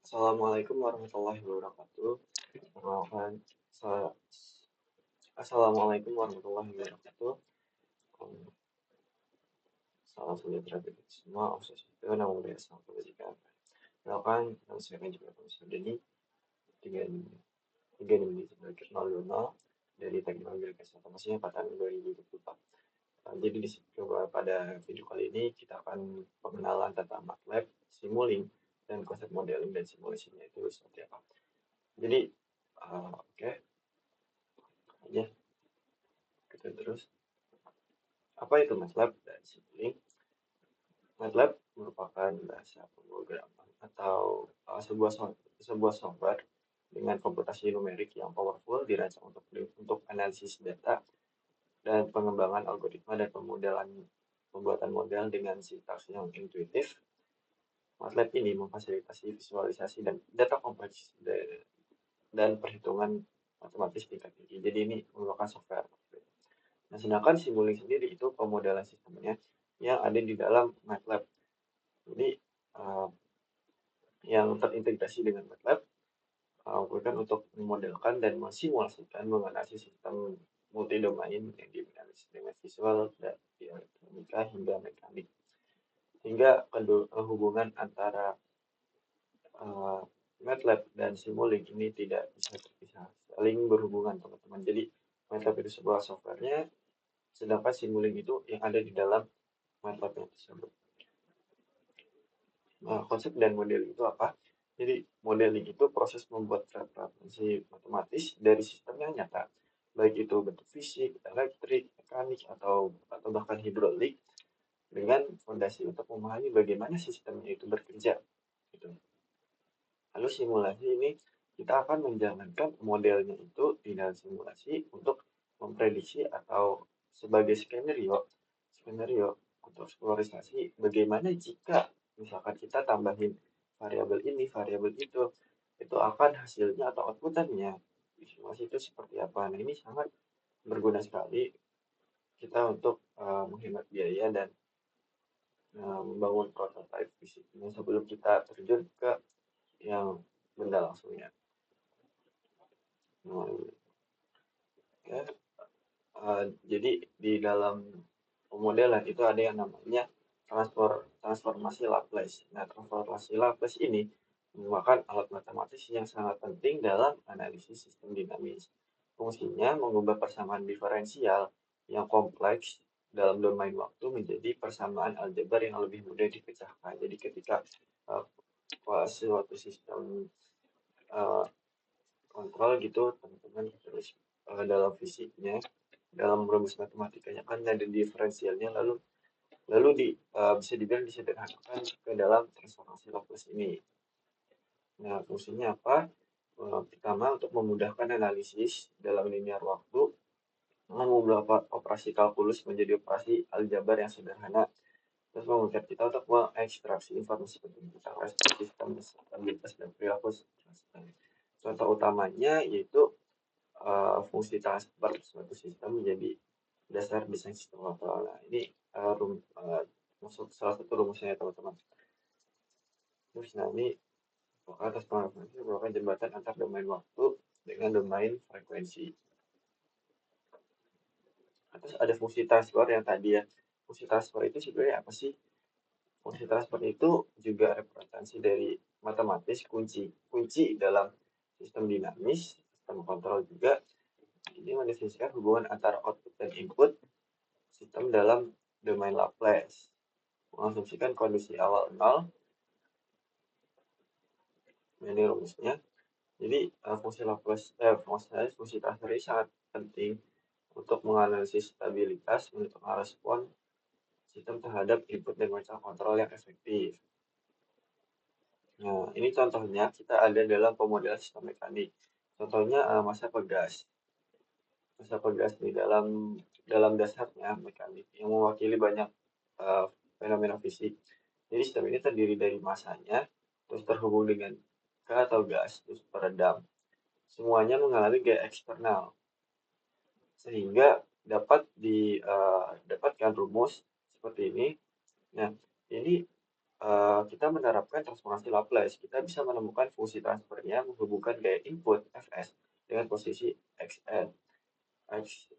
Assalamualaikum warahmatullahi wabarakatuh. Perkenalkan, sa- Assalamualaikum warahmatullahi wabarakatuh. Um, Salam sejahtera bagi kita semua. Om Swastiastu, Namo Buddhaya, Salam Kebajikan. Perkenalkan, nama saya Kan juga Pak Deni dengan 3 dari Teknologi Kesehatan Mesin angkatan 2024. Jadi pada video kali ini kita akan pengenalan tentang MATLAB, Simulink, dan konsep modeling dan simulasinya itu seperti apa. Jadi, oke, aja kita terus. Apa itu MATLAB dan Simulink? MATLAB merupakan bahasa pemrograman atau sebuah software dengan komputasi numerik yang powerful dirancang untuk analisis data dan pengembangan algoritma dan pembuatan model dengan sintaks yang intuitif. MATLAB ini memfasilitasi visualisasi dan data kompleks dan perhitungan matematis tingkat tinggi. Jadi ini merupakan software. Nah, sedangkan Simulink sendiri itu pemodelan sistemnya yang ada di dalam MATLAB. Jadi uh, yang terintegrasi dengan MATLAB bukan untuk memodelkan dan mensimulasikan mengenai sistem multidomain yang dinamis dengan visual dan elektronika hingga mekanik. Hingga hubungan antara uh, MATLAB dan Simulink ini tidak bisa terpisah, saling berhubungan teman-teman. Jadi MATLAB itu sebuah softwarenya, sedangkan Simulink itu yang ada di dalam MATLAB tersebut. Nah, konsep dan modeling itu apa? Jadi, modeling itu proses membuat representasi matematis dari sistem yang nyata, baik itu bentuk fisik, elektrik, mekanik, atau bahkan hidrolik, dengan fondasi untuk memahami bagaimana sistemnya itu bekerja. Gitu. Lalu simulasi ini kita akan menjalankan modelnya itu di dalam simulasi untuk memprediksi atau sebagai skenario untuk eksplorisasi bagaimana jika misalkan kita tambahin variabel ini, variabel itu akan hasilnya atau outputannya di simulasi itu seperti apa. Nah, ini sangat berguna sekali kita untuk menghemat biaya dan membangun prototipe fisiknya sebelum kita terjun ke yang benda langsungnya. Nah, ya, jadi di dalam pemodelan itu ada yang namanya transformasi Laplace. Nah, transformasi Laplace ini merupakan alat matematis yang sangat penting dalam analisis sistem dinamis. Fungsinya mengubah persamaan diferensial yang kompleks dalam domain waktu menjadi persamaan aljabar yang lebih mudah dipecahkan. Jadi ketika uh, suatu sistem uh, kontrol gitu, teman-teman terus dalam fisiknya, dalam rumus matematikanya kan ada diferensialnya, lalu lalu bisa dibilang disederhanakan ke dalam transformasi Laplace ini. Nah, fungsinya apa? Pertama, untuk memudahkan analisis dalam linear waktu, mengubah operasi kalkulus menjadi operasi aljabar yang sederhana, terus memungkinkan kita untuk mengekstraksi informasi penting tentang respon sistem, stabilitas, dan perilaku. Contoh utamanya yaitu fungsi transfer suatu sistem menjadi dasar desain sistem kontrol. Nah, ini masuk salah satu rumusnya ya teman-teman. Terus nah ini atas frekuensi merupakan jembatan antar domain waktu dengan domain frekuensi. Nah, terus ada fungsi transfer yang tadi ya. Fungsi transfer itu sebenarnya apa sih? Fungsi transfer itu juga representasi dari matematis kunci dalam sistem dinamis, sistem kontrol juga. Ini mendefinisikan hubungan antara output dan input sistem dalam domain Laplace. Mengasumsikan kondisi awal 0. Ini rumusnya. Jadi fungsi transfer ini sangat penting untuk menganalisis stabilitas, menentukan respon sistem terhadap input dan macam kontrol yang efektif. Nah, ini contohnya kita ada dalam pemodelan sistem mekanik. Contohnya massa pegas. Massa pegas di dalam dasarnya mekanik yang mewakili banyak fenomena fisik. Jadi sistem ini terdiri dari masanya, terus terhubung dengan atau gas, terus peredam. Semuanya mengalami gaya eksternal, sehingga dapat didapatkan rumus seperti ini. Nah, ini kita menerapkan transformasi Laplace, kita bisa menemukan fungsi transfernya menghubungkan gaya input Fs dengan posisi Xn, X,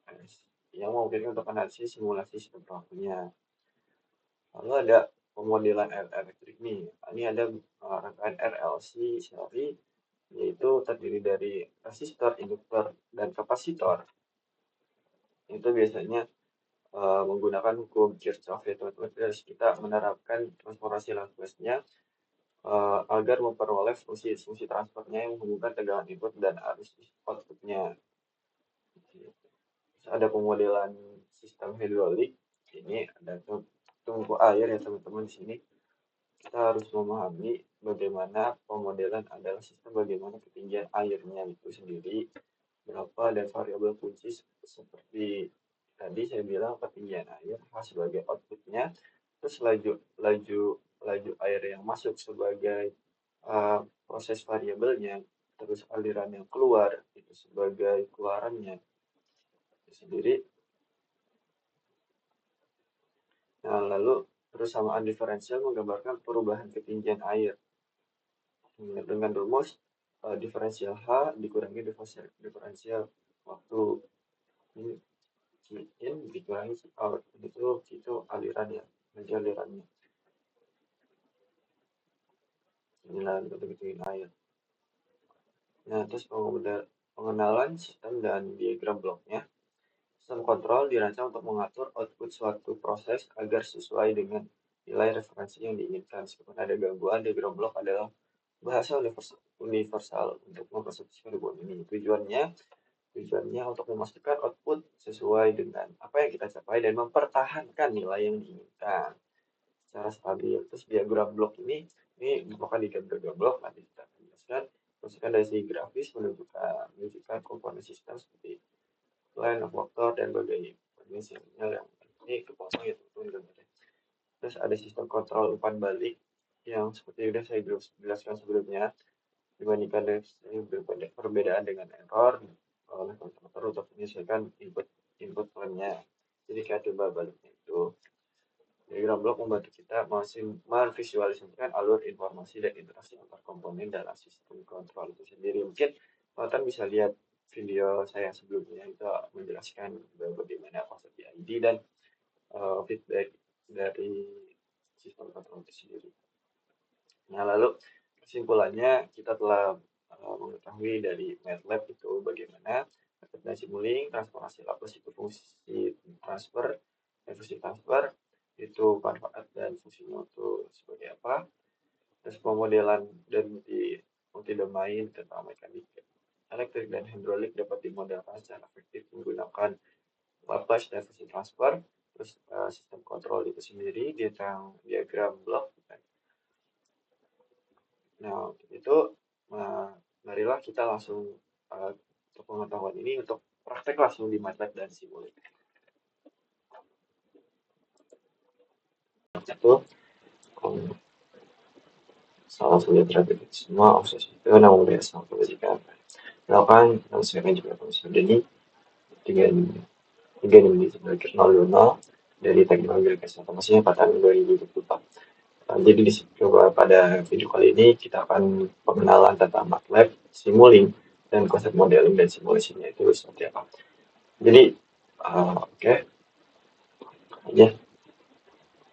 S, yang memungkinkan untuk analisis simulasi sistem pelakunya. Lalu ada pemodelan elektrik nih. Ini ada rangkaian RLC seri, yaitu terdiri dari resistor, induktor, dan kapasitor. Itu biasanya menggunakan hukum Kirchhoff, yaitu terus kita menerapkan transformasi Laplace-nya agar memperoleh fungsi transfernya yang menghubungkan tegangan input dan arus outputnya. Terus ada pemodelan sistem hidrolik. Ini ada tungku air ya teman-teman. Di sini kita harus memahami bagaimana pemodelan adalah sistem bagaimana ketinggian airnya itu sendiri, berapa, dan variabel kunci seperti tadi saya bilang ketinggian air sebagai outputnya, terus laju air yang masuk sebagai proses variabelnya, terus aliran yang keluar itu sebagai keluarannya itu sendiri. Nah, lalu persamaan diferensial menggambarkan perubahan ketinggian air dengan rumus diferensial H dikurangi diferensial waktu. Ini in dikurangi out, itu aliran ya, lagi alirannya. Inilah bentuk-bentuk air. Nah, terus pengenalan sistem dan diagram bloknya. Sistem kontrol dirancang untuk mengatur output suatu proses agar sesuai dengan nilai referensi yang diinginkan. Meskipun ada gangguan, diagram blok adalah bahasa universal untuk mempersepsikan hubungan ini. Tujuannya untuk memastikan output sesuai dengan apa yang kita capai dan mempertahankan nilai yang diinginkan secara stabil. Terus diagram blok ini merupakan diagram blok, nanti kita akan jelaskan. Maksudkan dari segi grafis menunjukkan komponen sistem seperti line of vector dan berbagai sinyal yang ini kepotong ya teman-teman. Terus ada sistem kontrol umpan balik yang seperti sudah saya jelaskan sebelumnya, dibandingkan dengan perbedaan dengan error oleh konstruktor untuk menyesuaikan input plan-nya. Jadi kayak coba baliknya itu. Diagram blok membantu kita memvisualisasikan alur informasi dan interaksi antar komponen dalam sistem kontrol itu sendiri. Mungkin teman-teman bisa lihat video saya sebelumnya, itu menjelaskan bagaimana konsep PID dan feedback dari sistem kontrol itu sendiri. Nah, lalu kesimpulannya kita telah mengetahui dari MATLAB itu bagaimana metode simulink, transformasi Laplace itu fungsi transfer, fungsi transfer itu manfaat dan fungsinya itu sebagai apa. Terus pemodelan dan multi domain tentang mekanik elektrik dan hidrolik dapat dimodelkan secara efektif menggunakan Laplace dan fungsi transfer. Terus sistem kontrol itu sendiri diagram blok. Nah, itu marilah kita langsung untuk pengetahuan ini untuk praktek langsung di MATLAB dan Simulink. Itu salam sejahtera bagi semua, akses itu namun biasa kebajikan. Melakukan saya juga Profesor Denny dengan 3 menit sebagai 0 dari teknologi kesehatan maksudnya pada tahun 2024. Jadi coba pada video kali ini kita akan pengenalan tentang MATLAB, Simulink, dan konsep modeling dan simulasinya itu seperti apa. Jadi oke. Aja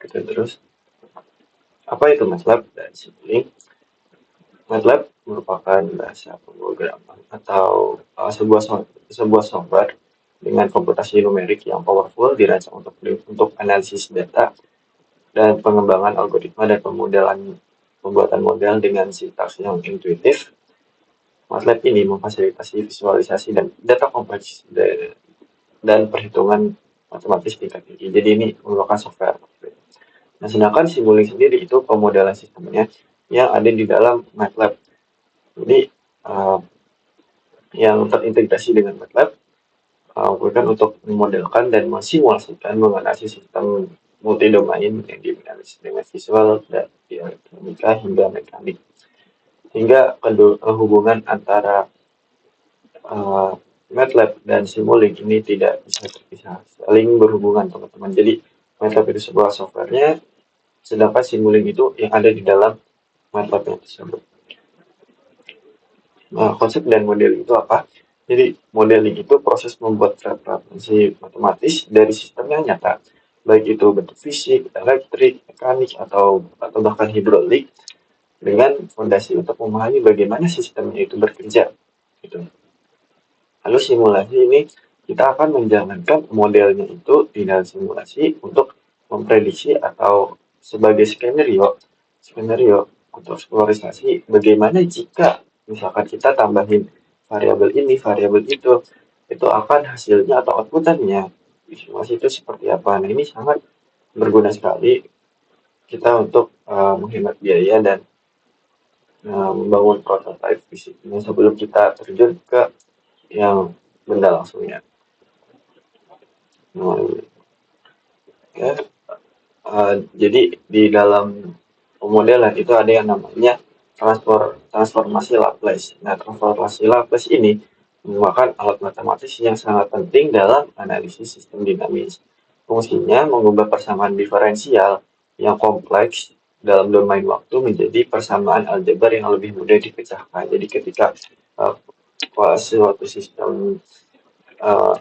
kita terus. Apa itu MATLAB dan Simulink? MATLAB merupakan bahasa pemrograman atau sebuah software dengan komputasi numerik yang powerful dirancang untuk analisis data dan pengembangan algoritma dan pembuatan model dengan sintaks yang intuitif. MATLAB ini memfasilitasi visualisasi dan data kompleks dan perhitungan matematis tingkat tinggi. Jadi ini merupakan software. Nah, sedangkan Simulink sendiri itu pemodelan sistemnya yang ada di dalam MATLAB. Jadi yang terintegrasi dengan MATLAB bukan untuk memodelkan dan mensimulasikan mengenai sistem multi-domain yang dianalisis dengan visual dan elektronika hingga mekanik. Hingga hubungan antara MATLAB dan Simulink ini tidak bisa terpisah, saling berhubungan teman-teman. Jadi MATLAB itu sebuah softwarenya, sedangkan Simulink itu yang ada di dalam MATLAB tersebut. Nah, konsep dan modeling itu apa? Jadi, modeling itu proses membuat representasi matematis dari sistem yang nyata, baik itu bentuk fisik, elektrik, mekanik, atau bahkan hidrolik, dengan fondasi untuk memahami bagaimana sistemnya itu bekerja. Gitu. Lalu simulasi ini kita akan menjalankan modelnya itu di dalam simulasi untuk memprediksi atau sebagai skenario untuk eksplorisasi bagaimana jika misalkan kita tambahin variabel ini, variabel itu akan hasilnya atau outputannya di simulasi itu seperti apa. Nah, ini sangat berguna sekali kita untuk menghemat biaya dan membangun prototipe fisiknya sebelum kita terjun ke yang benda langsungnya. Nah, ya, jadi di dalam pemodelan itu ada yang namanya transformasi Laplace. Nah, transformasi Laplace ini merupakan alat matematis yang sangat penting dalam analisis sistem dinamis. Fungsinya mengubah persamaan diferensial yang kompleks dalam domain waktu menjadi persamaan aljabar yang lebih mudah dipecahkan. Jadi ketika uh, suatu sistem uh,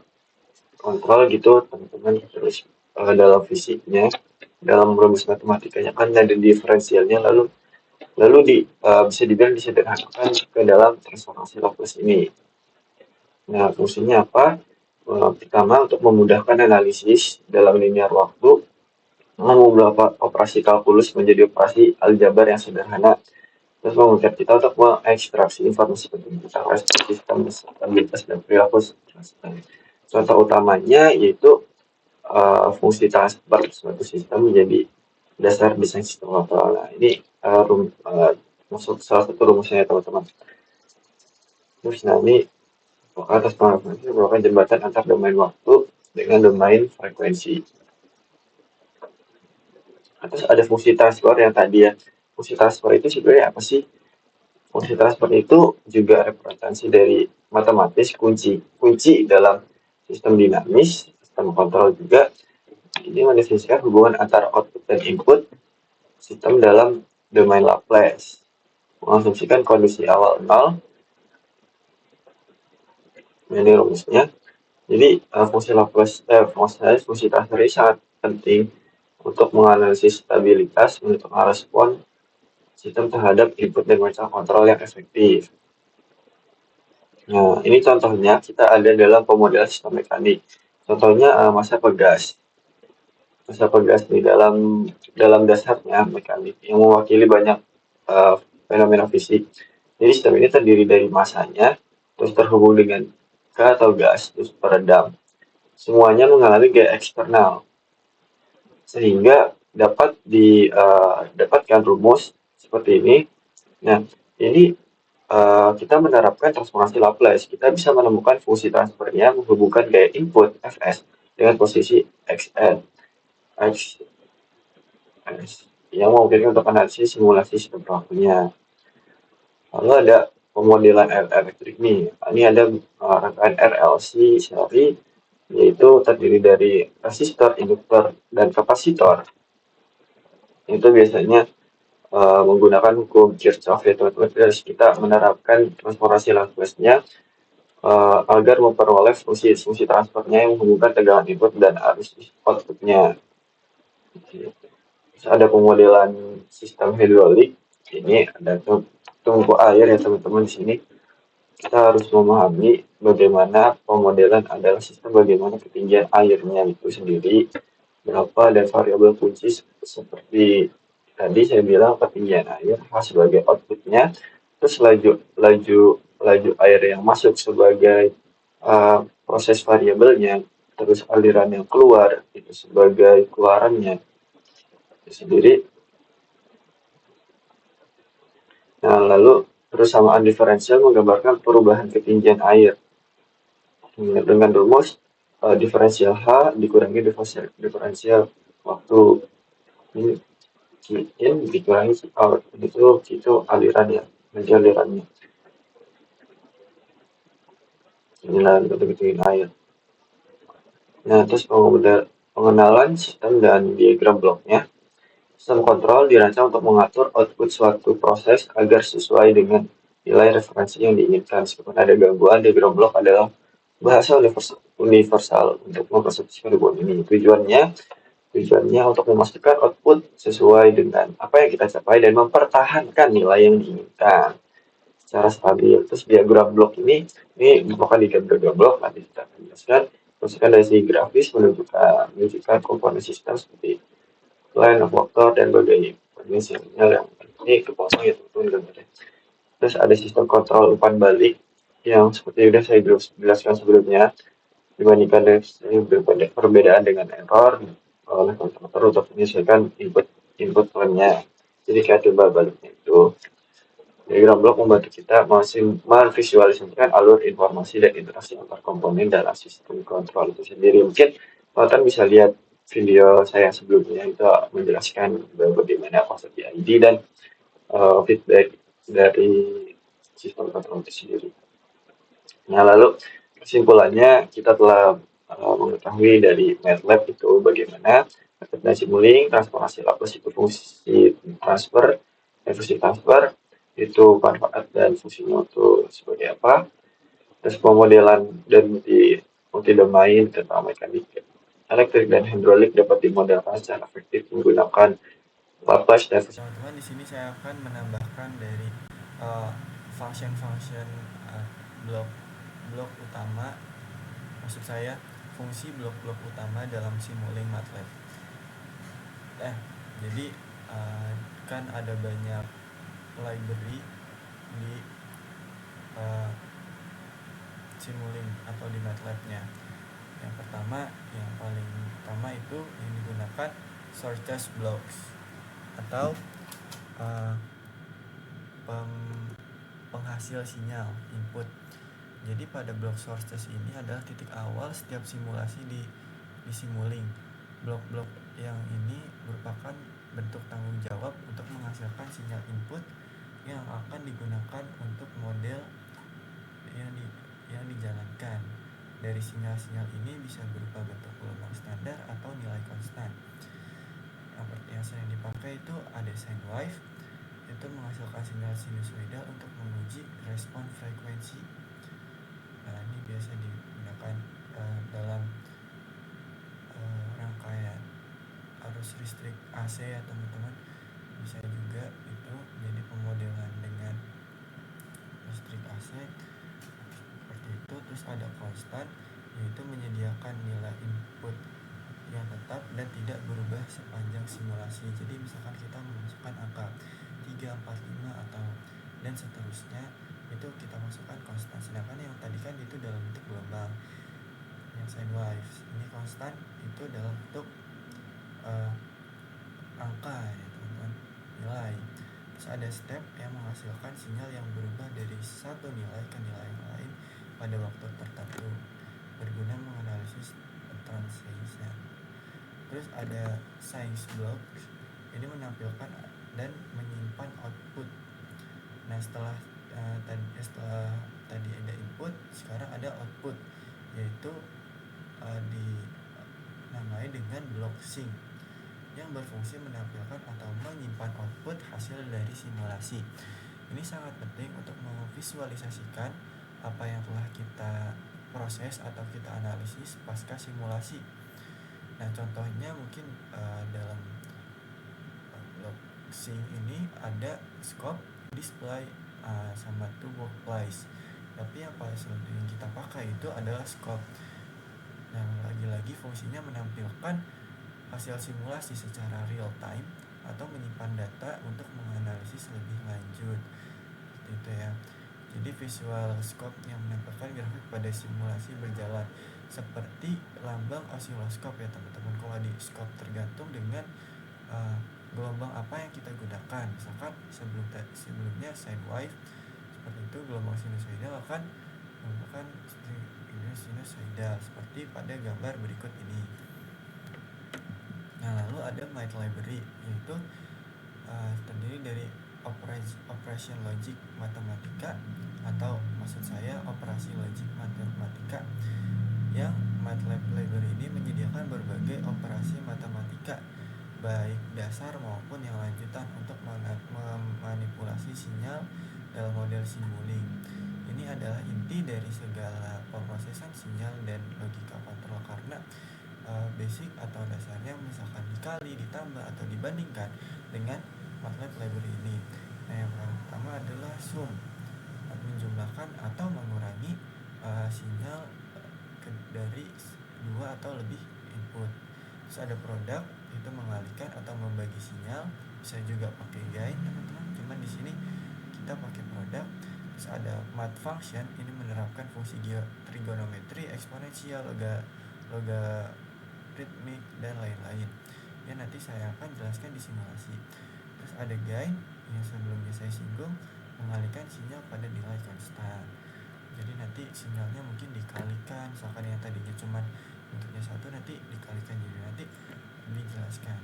kontrol gitu, teman-teman terus dalam fisiknya, dalam rumus matematikanya kan ada diferensialnya, lalu lalu bisa dibilang disederhanakan ke dalam transformasi Laplace ini. Nah, fungsinya apa? Pertama, untuk memudahkan analisis dalam linear waktu, mengubah operasi kalkulus menjadi operasi aljabar yang sederhana, terus memungkinkan kita untuk mengekstraksi informasi penting tentang sistem, stabilitas, dan perilaku. Contoh utamanya yaitu fungsi transfer suatu sistem menjadi dasar desain sistem kontrol. Nah, ini masuk salah satu rumusnya ya teman-teman. Terus nah ini atas frekuensi merupakan jembatan antar domain waktu dengan domain frekuensi. Terus ada fungsi transfer yang tadi ya. Fungsi transfer itu sebenarnya apa sih? Fungsi transfer itu juga representasi dari matematis kunci dalam sistem dinamis, sistem kontrol juga. Ini mendefinisikan hubungan antara output dan input sistem dalam domain Laplace. Mengasumsikan kondisi awal 0. Ini rumusnya. Jadi fungsi transfer ini sangat penting untuk menganalisis stabilitas, menentukan respon sistem terhadap input dan macam kontrol yang efektif. Nah, ini contohnya kita ada dalam pemodelan sistem mekanik. Contohnya massa pegas. Massa pegas di dalam dasarnya mekanik yang mewakili banyak fenomena fisik. Jadi sistem ini terdiri dari masanya, terus terhubung dengan atau gas, terus peredam. Semuanya mengalami gaya eksternal, sehingga dapat didapatkan rumus seperti ini. Nah, ini kita menerapkan transformasi Laplace. Kita bisa menemukan fungsi transfernya menghubungkan gaya input Fs dengan posisi Xn, X, yang memungkinkan untuk analisis simulasi sistem pelakunya. Lalu ada pemodelan elektrik nih. Ini ada rangkaian RLC seri, yaitu terdiri dari resistor, induktor, dan kapasitor. Itu biasanya menggunakan hukum Kirchhoff ya teman-teman. Terus kita menerapkan transformasi Laplace-nya agar memperoleh fungsi transfernya yang menghubungkan tegangan input dan arus outputnya. Terus ada pemodelan sistem hidrolik. Ini ada tungku air ya teman-teman di sini. Kita harus memahami bagaimana pemodelan adalah sistem bagaimana ketinggian airnya itu sendiri, berapa dan variabel kunci seperti tadi saya bilang ketinggian air sebagai outputnya, terus laju air yang masuk sebagai proses variabelnya, terus aliran yang keluar itu sebagai keluarannya itu sendiri. Nah, lalu persamaan diferensial menggambarkan perubahan ketinggian air dengan rumus diferensial H dikurangi diferensial waktu. Ini in dikurangi out, itu alirannya, alirannya. Inilah bentuk-bentuk air. Nah, terus pengenalan sistem dan diagram bloknya. Sistem kontrol dirancang untuk mengatur output suatu proses agar sesuai dengan nilai referensi yang diinginkan. Meskipun ada gangguan, diagram blok adalah bahasa universal untuk mempersepsikan hubungan ini. Tujuannya untuk memastikan output sesuai dengan apa yang kita capai dan mempertahankan nilai yang diinginkan secara stabil. Terus diagram blok ini bukan diagram blok, nanti kita akan jelaskan. Misalkan dari segi grafis menunjukkan komponen sistem seperti line of vector dan berbagai sinyal yang ini kepotong ya teman-teman gambarnya. Terus ada sistem kontrol umpan balik yang seperti sudah saya jelaskan sebelumnya, dibandingkan dengan perbedaan dengan error oleh konstruktor untuk menyesuaikan input plan-nya. Jadi kayak timbal baliknya itu. Diagram blok membantu kita memvisualisasikan alur informasi dan interaksi antar komponen dalam sistem kontrol itu sendiri. Mungkin teman-teman bisa lihat video saya sebelumnya itu menjelaskan bagaimana konsep PID dan feedback dari sistem kontrol itu sendiri. Nah, lalu kesimpulannya kita telah mengetahui dari MATLAB itu bagaimana metode Simulink, transformasi Laplace itu fungsi transfer, fungsi transfer itu manfaat dan fungsinya itu sebagai apa. Terus pemodelan dan multi domain tentang mekanik elektrik dan hidrolik dapat dimodelkan secara efektif menggunakan Laplace dan fungsi. Teman-teman, di sini saya akan menambahkan dari function blok utama, maksud saya fungsi blok-blok utama dalam Simulink MATLAB. Jadi kan ada banyak library di Simulink atau di MATLAB-nya. Yang paling pertama itu yang digunakan sources blocks atau penghasil sinyal input. Jadi pada blok sources ini adalah titik awal setiap simulasi di Simulink. Blok-blok yang ini merupakan bentuk tanggung jawab untuk menghasilkan sinyal input yang akan digunakan untuk model yang dijalankan. Dari sinyal-sinyal ini bisa berupa bentuk gelombang standar atau nilai konstan. Yang sering dipakai itu ada sine wave, itu menghasilkan sinyal sinusoidal untuk menguji respon frekuensi. Nah, ini biasa digunakan dalam rangkaian arus listrik AC ya teman-teman. Bisa juga itu jadi pemodelan dengan listrik AC seperti itu. Terus ada konstan, yaitu menyediakan nilai input yang tetap dan tidak berubah sepanjang simulasi. Jadi misalkan kita memasukkan angka 3, 4, 5 atau dan seterusnya, itu kita masukkan konstan. Sedangkan yang tadi kan itu dalam bentuk gelombang, yang sine wave ini konstan itu dalam bentuk angka ya teman-teman, nilai. Terus ada step yang menghasilkan sinyal yang berubah dari satu nilai ke nilai yang lain pada waktu tertentu, berguna menganalisis translation. Terus ada science block, ini menampilkan dan menyimpan output. Nah, setelah tadi ada input, sekarang ada output, yaitu dinamai dengan block sync yang berfungsi menampilkan atau menyimpan output hasil dari simulasi. Ini sangat penting untuk memvisualisasikan apa yang telah kita proses atau kita analisis pasca simulasi. Nah, contohnya mungkin dalam block sync ini ada scope, display, sama to workplace. Tapi yang paling sering kita pakai itu adalah scope. Nah, lagi-lagi fungsinya menampilkan hasil simulasi secara real time atau menyimpan data untuk menganalisis lebih lanjut. Seperti itu ya. Jadi visual scope yang menampilkan grafik pada simulasi berjalan seperti lambang osiloskop ya teman-teman. Kalau di scope tergantung dengan gelombang apa yang kita gunakan. Misalkan sebelumnya sine wave, seperti itu gelombang sinusoidal akan menggunakan sinusoidal seperti pada gambar berikut ini. Nah, lalu ada MATLAB, yaitu terdiri dari operation logic matematika, atau maksud saya operasi logik matematika, yang MATLAB library ini menyediakan berbagai operasi matematika baik dasar maupun yang lanjutan untuk memanipulasi sinyal dalam model Simulink. Ini adalah inti dari segala pemrosesan sinyal dan logika kontrol karena basic atau dasarnya misalkan dikali, ditambah, atau dibandingkan dengan MATLAB library ini. Nah, yang pertama adalah sum, menjumlahkan atau mengurangi sinyal dari dua atau lebih input. Terus ada produk, itu mengalihkan atau membagi sinyal, bisa juga pakai gain teman-teman, cuman di sini kita pakai produk. Terus ada mat function, ini menerapkan fungsi trigonometri, eksponensial, logaritmik, dan lain-lain. Ya, nanti saya akan jelaskan di simulasi. Terus ada gain, yang sebelumnya saya singgung, mengalihkan sinyal pada nilai konstan. Jadi nanti sinyalnya mungkin dikalikan, misalkan yang tadinya cuma bentuknya satu nanti dikalikan, jadi nanti dijelaskan.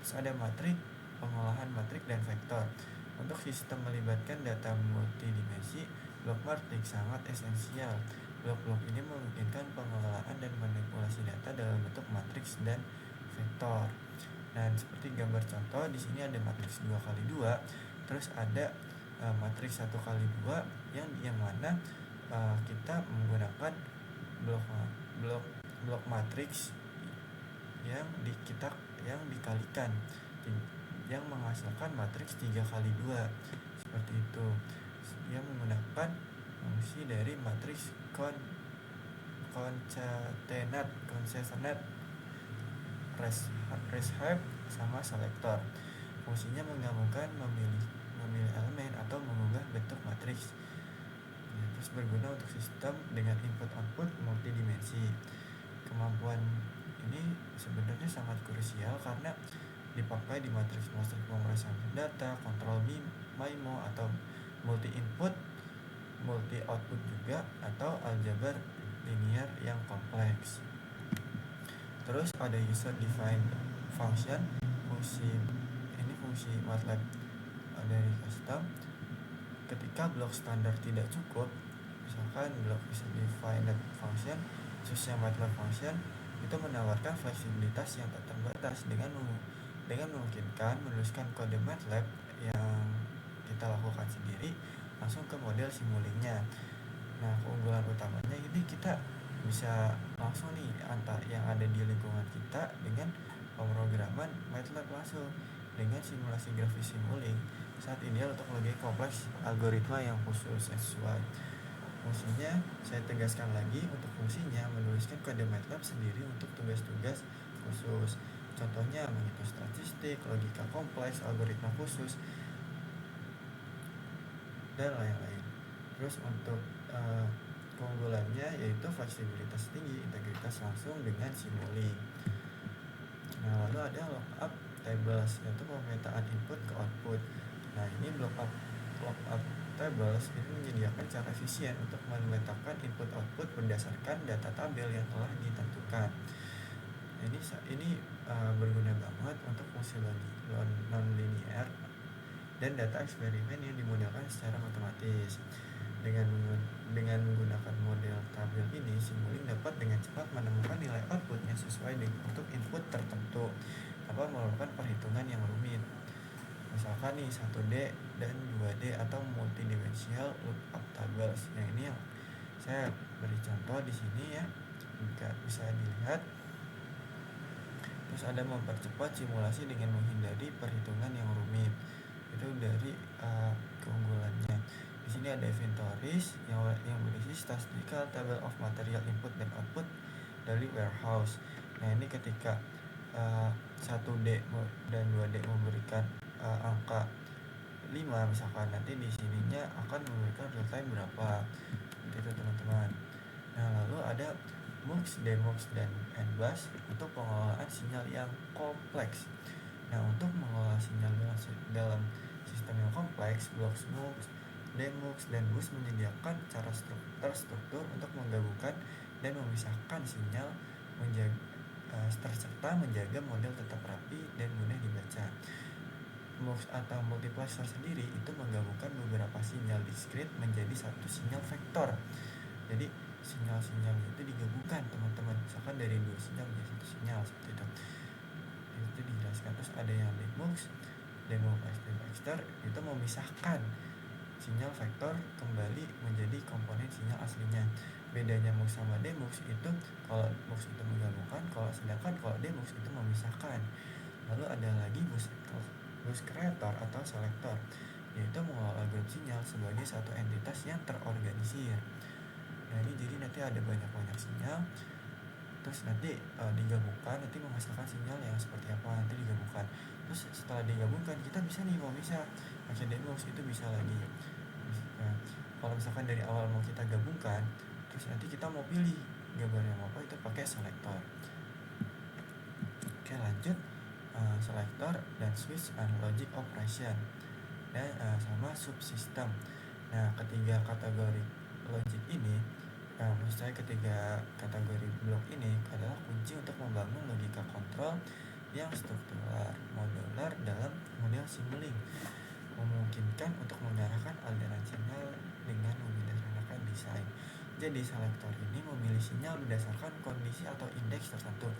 Terus ada matrik, pengolahan matrik dan vektor. Untuk sistem melibatkan data multidimensi, blok matrik sangat esensial. Blok-blok ini memungkinkan pengelolaan dan manipulasi data dalam bentuk matriks dan vektor. Dan seperti gambar contoh, di sini ada matriks 2x2, terus ada matriks 1x2 yang mana kita menggunakan blok matriks yang dikalikan, yang menghasilkan matriks 3x2 seperti itu, yang menggunakan fungsi dari matriks concatenate, reshap sama selektor. Fungsinya menggabungkan, memilih elemen, atau mengubah bentuk matriks. Terus berguna untuk sistem dengan input-output multidimensi. Kemampuan ini sebenarnya sangat krusial karena dipakai di matriks pemrosesan data, kontrol MIMO, atau multi input, multi output juga, atau aljabar linear yang kompleks. Terus ada user defined function, fungsi MATLAB dari custom. Ketika blok standar tidak cukup, misalkan blok user defined function khususnya MATLAB function itu menawarkan fleksibilitas yang tak terbatas dengan memungkinkan menuliskan kode MATLAB yang kita lakukan sendiri langsung ke model Simulink-nya. Nah, keunggulan utamanya ini kita bisa langsung nih antara yang ada di lingkungan kita dengan pemrograman MATLAB langsung dengan simulasi grafis Simulink saat ideal untuk logika kompleks algoritma yang khusus sesuai. Fungsinya saya tegaskan lagi, untuk fungsinya menuliskan kode MATLAB sendiri untuk tugas-tugas khusus. Contohnya menghitung statistik, logika kompleks, algoritma khusus, dan lain-lain. Terus untuk keunggulannya yaitu fleksibilitas tinggi, integritas langsung dengan Simulink. Nah, lalu ada lookup tables, yaitu pemetaan input ke output. Nah, ini lookup tables ini menyediakan cara efisien untuk memetakan input output berdasarkan data tabel yang telah ditentukan. Ini berguna banget untuk fungsi non-linear dan data eksperimen yang dimodalkan secara matematis. Dengan menggunakan model tabel ini, Simulink dapat dengan cepat menemukan nilai output yang sesuai untuk input tertentu tanpa melakukan perhitungan yang rumit. Misalkan nih 1D dan 2D atau multidimensional lookup tables. Yang ini yang saya beri contoh di sini ya, bisa dilihat. Terus ada mempercepat simulasi dengan menghindari perhitungan yang rumit. Itu dari keunggulannya. Di sini ada inventories yang berisi statistical table of material input dan output dari warehouse. Nah, ini ketika 1D dan 2D memberikan angka 5 misalkan, nanti di sininya akan memberikan real time berapa gitu teman-teman. Nah, lalu ada MUX, DMUX, dan NBus untuk pengelolaan sinyal yang kompleks. Nah, untuk mengelola sinyal dalam sistem yang kompleks, blok MUX, DMUX, dan BUS menyediakan cara terstruktur untuk menggabungkan dan memisahkan sinyal, serta menjaga model tetap rapi dan mudah dibaca. MUX atau multiplexer sendiri itu menggabungkan beberapa sinyal diskrit menjadi satu sinyal vektor. Jadi sinyal-sinyal itu digabungkan teman-teman, misalkan dari 2 sinyal menjadi 1 sinyal seperti itu. itu dijelaskan. Terus ada yang demux vector itu memisahkan sinyal vektor kembali menjadi komponen sinyal aslinya. Bedanya mux sama demux itu, kalau mux itu menggabungkan, sedangkan kalau demux itu memisahkan. Lalu ada lagi bus kreator atau selektor, yaitu mengelola grup sinyal sebagai satu entitas yang terorganisir. Nah ini jadi nanti ada banyak sinyal, terus nanti digabungkan, nanti menghasilkan sinyal yang seperti apa, nanti digabungkan. Terus setelah digabungkan kita bisa nih mau bisa pakai demux, itu bisa lagi. Nah, kalau misalkan dari awal mau kita gabungkan, terus nanti kita mau pilih gambar yang apa, itu pakai selektor. Oke lanjut, selektor dan switch and logic operation dan sama subsystem. Nah ketiga kategori logic ini, maksud saya ketiga kategori blok ini adalah kunci untuk membangun logika kontrol yang struktural modular dalam model Simulink, memungkinkan untuk mengarahkan aliran sinyal dengan menyederhanakan desain. Jadi selektor ini memilih sinyal berdasarkan kondisi atau indeks tertentu.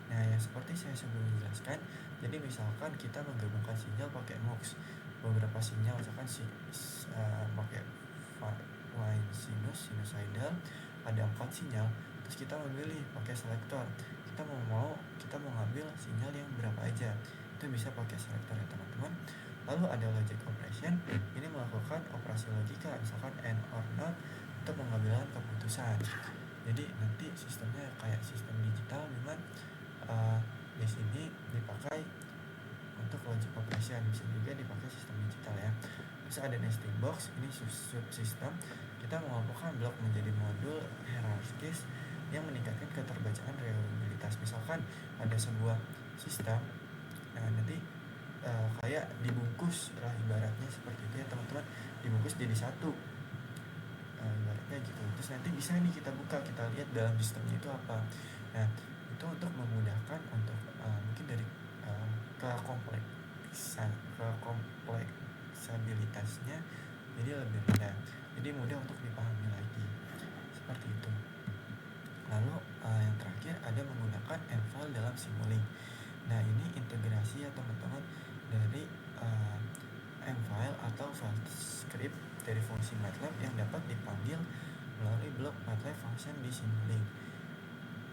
Nah yang seperti saya sebelumnya jelaskan, jadi misalkan kita menggabungkan sinyal pakai mux, beberapa sinyal misalkan pakai line sinusoidal, ada 4 sinyal, terus kita memilih pakai selektor, kita mau ngambil sinyal yang berapa aja, itu bisa pakai selektor ya teman-teman. Lalu ada logic operation, ini melakukan operasi logika, misalkan and or not, untuk mengambil keputusan. Jadi nanti sistemnya kayak sistem digital, memang di sini dipakai untuk logic operation, bisa juga dipakai sistem digital ya. Terus ada nesting box, ini subsystem, kita mengelompokkan blok menjadi modul hierarkis yang meningkatkan keterbacaan reliabilitas. Misalkan ada sebuah sistem, nanti kayak dibungkus lah ibaratnya, seperti itu ya teman-teman, dibungkus jadi satu, ibaratnya gitu. Terus nanti bisa nih kita buka, kita lihat dalam sistemnya itu apa. Nah itu untuk memudahkan untuk mungkin dari kekompleksabilitasnya jadi lebih rendah, jadi mudah untuk dipahami lagi, seperti itu. Lalu yang terakhir ada menggunakan mfile dalam Simulink. Nah ini integrasi ya teman-teman dari mfile atau file script dari fungsi MATLAB yang dapat dipanggil melalui blok MATLAB function di Simulink.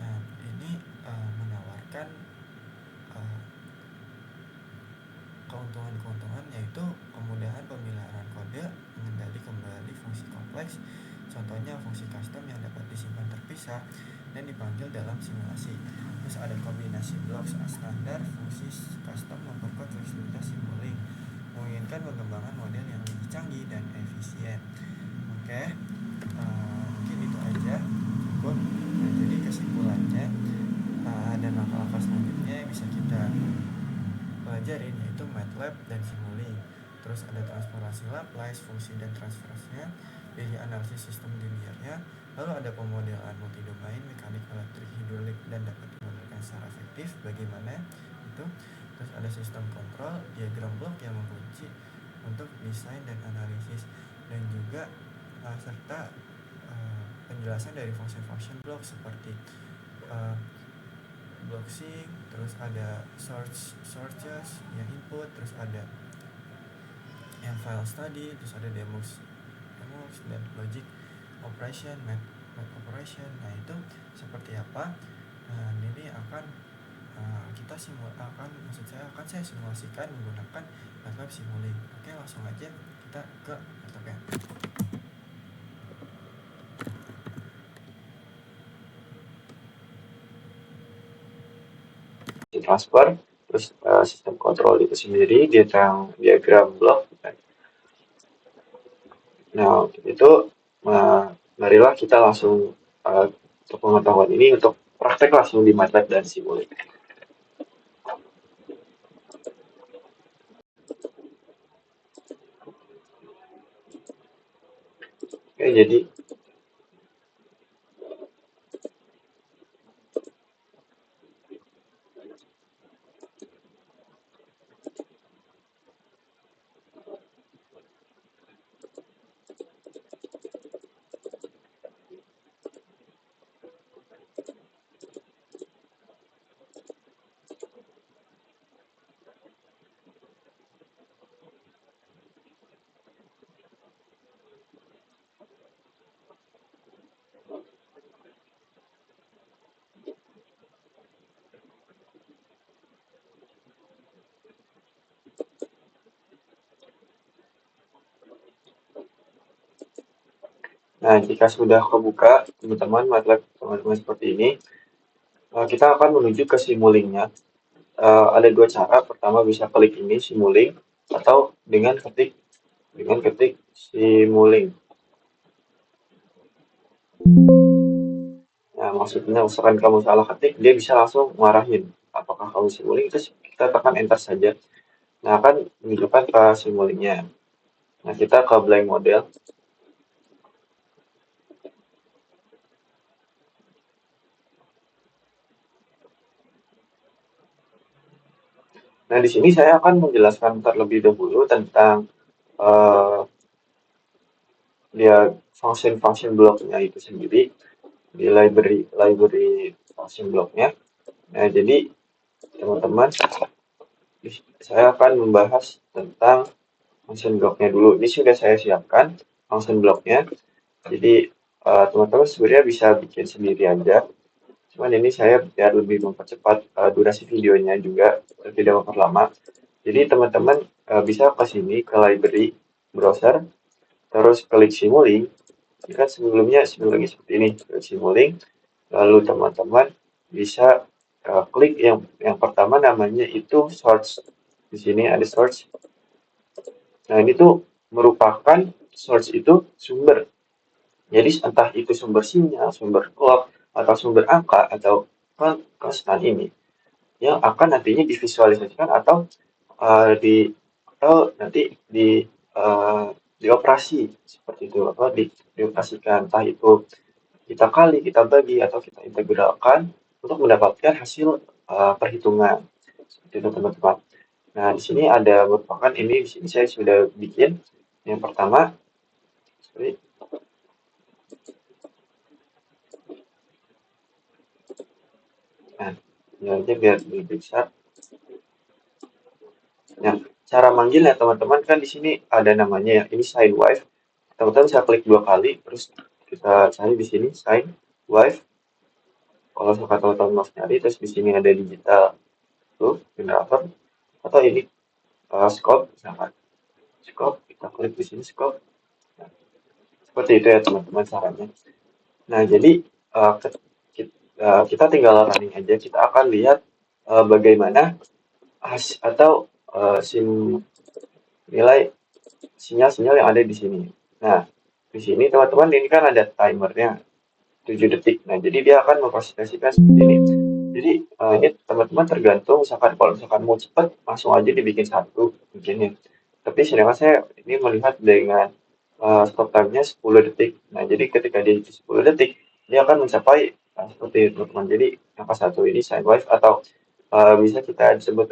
Nah ini menawarkan keuntungan-keuntungan, yaitu kemudahan pemeliharaan kode, mengendali kembali fungsi kompleks, contohnya fungsi custom yang dapat disimpan terpisah dan dipanggil dalam simulasi. Terus ada kombinasi blok standar, fungsi custom memperkuat fleksibilitas Simulink, menginginkan pengembangan model yang lebih canggih dan efisien. Oke, mungkin itu aja cukup. Nah, jadi kesimpulannya dan langkah-langkah selanjutnya yang bisa kita pelajarin yaitu MATLAB dan Simulink. Terus ada transformasi Laplace, fungsi dan transfernya, jadi analisis sistem linearnya. Lalu ada pemodelan multidomain, mekanik, elektrik, hidrolik, dan dapat dimodelkan secara efektif bagaimana itu. Terus ada sistem kontrol, diagram blok yang mengunci untuk desain dan analisis, dan juga serta penjelasan dari function blok seperti block sync, terus ada sources yang input, terus ada yang file study, terus ada demux dan logic operation, math operation. Nah itu seperti apa? Nah ini akan saya simulasikan menggunakan MATLAB Simulink. Oke, langsung aja kita ke laptopnya. Transfer, terus sistem kontrol itu sendiri, diagram blok. Nah itu marilah kita langsung untuk pengetahuan ini untuk praktek langsung di MATLAB dan Simulink. Oke, jadi Nah, jika sudah kebuka, teman-teman, MATLAB teman-teman seperti ini, kita akan menuju ke Simulink-nya. Ada dua cara. Pertama bisa klik ini Simulink atau dengan ketik Simulink. Nah, maksudnya misalkan kamu salah ketik, dia bisa langsung ngarahin apakah kamu Simulink, terus kita tekan enter saja. Nah, akan menunjukkan ke Simulink-nya. Nah, kita ke blank model. Nah, di sini saya akan menjelaskan terlebih dahulu tentang eh, dia function blocknya itu sendiri di library function blocknya. Nah, jadi teman-teman, saya akan membahas tentang function blocknya dulu. Ini sudah saya siapkan function blocknya. Jadi teman-teman sebenarnya bisa bikin sendiri aja. Cuman ini saya biar lebih mempercepat durasi videonya juga, tidak memperlama. Jadi teman-teman bisa ke sini ke library browser, terus klik Simulink. Ini kan sebelumnya Simulink seperti ini, klik Simulink. Lalu teman-teman bisa klik yang pertama namanya itu search. Di sini ada search. Nah, ini tuh merupakan source itu sumber. Jadi entah itu sumber sinyal, sumber clock, atau sumber angka, atau konstan ini yang akan nantinya divisualisasikan atau di atau nanti dioperasi seperti itu, apa dioperasikan, entah itu kita kali, kita bagi, atau kita integralkan untuk mendapatkan hasil perhitungan seperti itu teman-teman. Nah, di sini ada merupakan ini di sini saya sudah bikin yang pertama. Sorry. Nah, ini aja biar lebih besar. Nah, cara manggilnya teman-teman kan di sini ada namanya ya. Ini sine wave. Teman-teman bisa klik dua kali, terus kita cari di sini sine wave. Kalau suka teman-teman mau nyari, terus di sini ada digital tuh generator atau ini scope misalkan. Scope kita klik di sini scope. Nah, seperti itu ya teman-teman caranya. Nah, jadi kita tinggal running aja. Kita akan lihat bagaimana atau sim nilai sinyal-sinyal yang ada di sini. Nah, di sini teman-teman ini kan ada timernya 7 detik. Nah, jadi dia akan memfasilitasikan seperti ini. Jadi ini teman-teman tergantung misalkan kalau misalkan mau cepat langsung aja dibikin satu mungkin ya. Tapi sedangkan saya ini melihat dengan stop time-nya 10 detik. Nah, jadi ketika dia 10 detik, dia akan mencapai seperti itu teman-teman. Jadi angka satu ini sine wave atau bisa kita sebut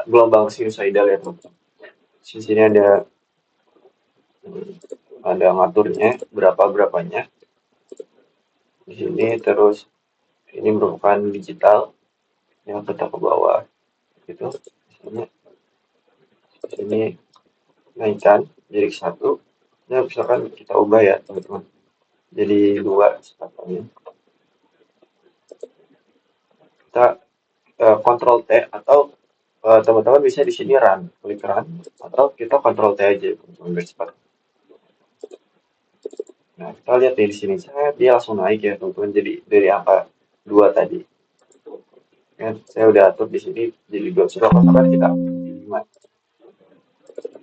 gelombang sinusoidal ya teman-teman. Di sini ada ngaturnya berapa-berapanya di sini, terus ini merupakan digital yang kita ke bawah gitu. Di sini naikkan jadi satu, ya misalkan kita ubah ya teman-teman jadi dua stepnya. Kita kontrol T atau teman-teman bisa di sini run, klik run, atau kita kontrol T aja teman-teman biar cepat. Nah, kita lihat di sini dia langsung naik ya teman-teman, jadi dari angka 2 tadi. Ya, saya udah atur di sini jadi 2, sudah katakan kita di 5.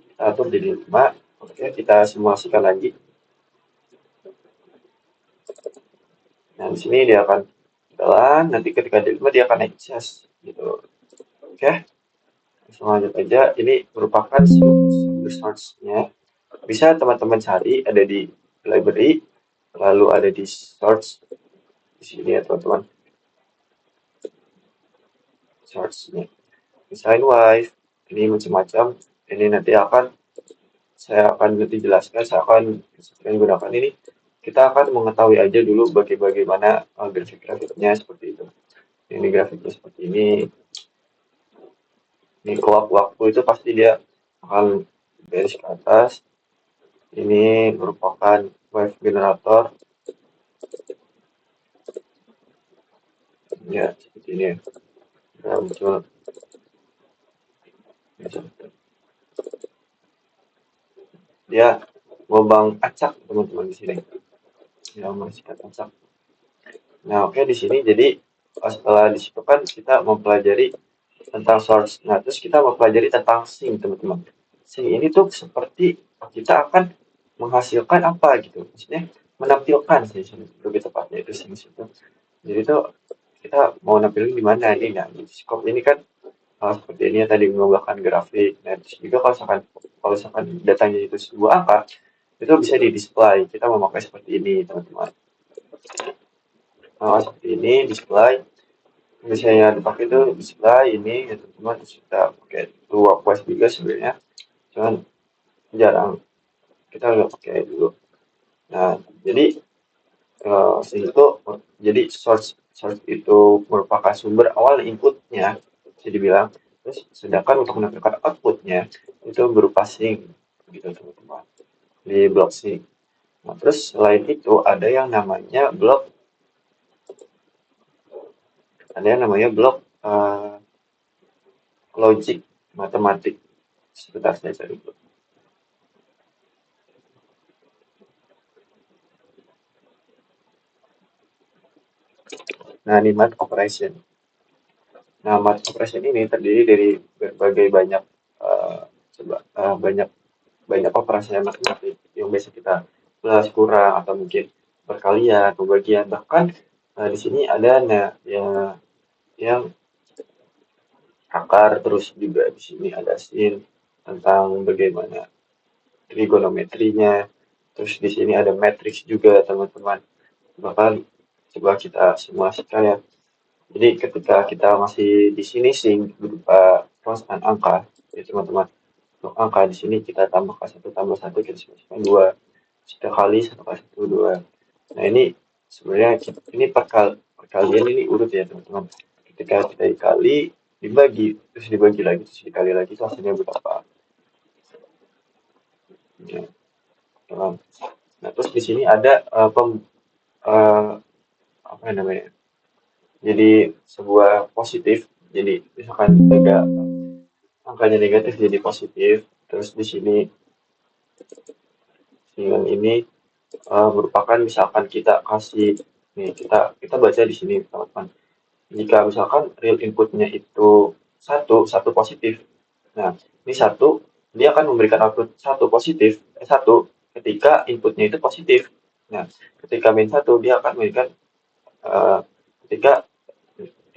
Kita atur jadi 5. Oke, kita simulasikan lagi. Nah, di sini dia akan jalan, nanti ketika di 5 dia akan naik chest gitu. Oke. Langsung lanjut aja. Ini merupakan sumber source-nya. Bisa teman-teman cari ada di library, lalu ada di source di sini ya teman-teman. Source-nya. Sine wave, ini macam-macam. Ini nanti saya akan nanti jelaskan, saya akan gunakan ini. Kita akan mengetahui aja dulu bagaimana grafik-grafiknya seperti itu. Ini grafiknya seperti ini. Ini clock waktu itu pasti dia akan garis ke atas. Ini merupakan wave generator. Ya, seperti ini. Ya, muncul. Ya, gelombang acak teman-teman di sini. Gelombang singkat acak. Nah, oke di sini jadi setelah di situ kan kita mempelajari tentang source. Nah, terus kita mempelajari tentang sink teman-teman. Sink ini tuh seperti kita akan menghasilkan apa gitu. Maksudnya menampilkan sih lebih tepatnya itu sink itu. Jadi tuh kita mau nampilin di mana ini. Nah, di scope ini kan seperti ini ya tadi menggunakan grafik. Nah, terus juga kalau misalkan datanya itu sebuah angka, itu bisa di display. Kita memakai seperti ini teman-teman. Seperti ini display. Misalnya dipakai itu display ini ya teman-teman. Terus kita pakai dua quest juga sebenarnya. Cuman jarang kita nggak pakai dulu. Nah, jadi itu jadi source itu merupakan sumber awal inputnya bisa dibilang. Terus sedangkan untuk menampilkan outputnya itu berupa sink gitu teman-teman di blok sink. Nah, terus selain itu ada yang namanya blok logic matematik. Sebentar saya cari dulu. Nah, ini math operation. Nah, math operation ini terdiri dari berbagai banyak eh, banyak banyak operasi matematik yang biasa kita plus kurang atau mungkin perkalian, pembagian, bahkan di sini ada yang akar, terus juga di sini ada sin tentang bagaimana trigonometrinya, terus di sini ada matriks juga teman-teman. Bahkan coba kita simulasikan ya. Jadi ketika kita masih di sini sing berupa constant angka, ya teman-teman. Untuk angka di sini kita tambahkan satu tambah satu kita simulasikan dua, satu kali satu kali satu dua. Nah ini sebenarnya ini perkalian ini urut ya teman-teman. Ketika kita dikali dibagi terus dibagi lagi terus dikali lagi itu hasilnya berapa? Ya, nah terus di sini ada eh, apa namanya? Jadi sebuah positif. Jadi misalkan angkanya negatif jadi positif. Terus di sini dengan ini merupakan misalkan kita kasih nih kita baca di sini teman-teman. Jika misalkan real inputnya itu satu positif. Nah, ini satu dia akan memberikan output satu ketika inputnya itu positif. Nah, ketika min satu dia akan memberikan eh, ketika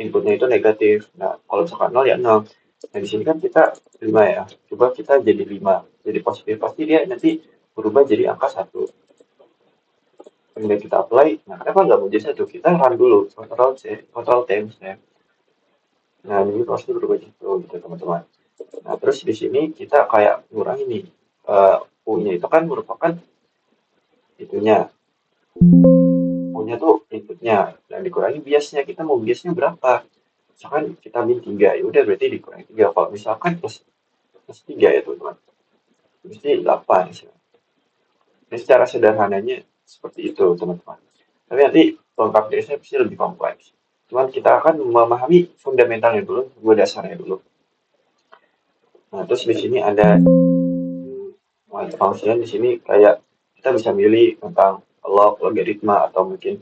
inputnya itu negatif. Nah, kalau misalkan nol ya nol. Nah, di sini kan kita 5 ya. Coba kita jadi 5 jadi positif. Pasti dia nanti berubah jadi angka satu. Kemudian kita apply. Nah, kenapa nggak mau jadi satu? Kita run dulu. Control T misalnya. Nah, ini pasti berubah gitu, gitu teman-teman. Nah, terus di sini kita kayak ngurangi nih. U-nya itu kan merupakan itunya. U-nya tuh inputnya. Dan dikurangi biasnya. Kita mau biasnya berapa? Misalkan kita min 3, ya udah berarti dikurangi 3. Kalau misalkan plus 3 ya teman-teman. Mesti 8. Jadi secara sederhananya seperti itu teman-teman. Tapi nanti lengkap saya pasti lebih kompleks. Cuman kita akan memahami fundamentalnya dulu, dua dasarnya dulu. Nah, terus di sini ada function di sini kayak kita bisa milih tentang log, logaritma atau mungkin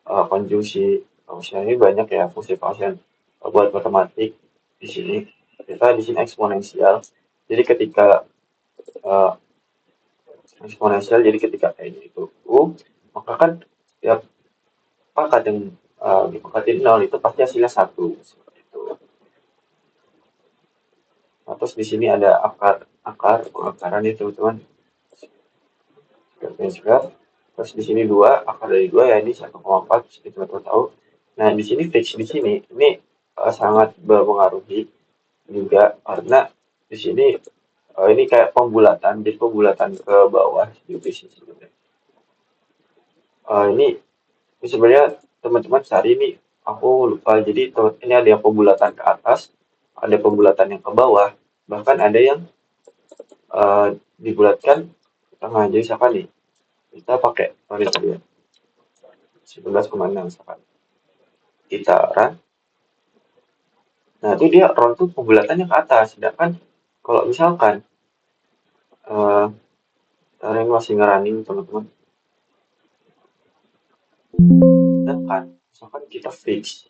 konjungsi. Function ini banyak ya fungsi function buat matematik di sini. Kita di sini eksponensial. Jadi ketika uh, eksponensial, jadi ketika n itu u, maka kan setiap pangkat yang dipangkatin 0 itu pasti hasilnya 1. Seperti itu. Nah, terus di sini ada pengakaran itu teman-teman. Terus di sini 2, akar dari 2 ya ini 1,4 seperti teman-teman tahu. Nah, di sini fix di sini ini sangat berpengaruhi juga karena di sini ini kayak pembulatan, jadi pembulatan ke bawah di sini sebenarnya. Ini sebenarnya teman-teman cari ini aku lupa. Jadi ini ada yang pembulatan ke atas, ada pembulatan yang ke bawah, bahkan ada yang dibulatkan ke tengah. Jadi misalkan nih kita pakai tadi ya 19,6 misalkan kita run. Nah itu dia roll tuh pembulatannya ke atas. Sedangkan kalau misalkan Karena ini masih ngerunning teman-teman. Sedangkan misalkan kita fix,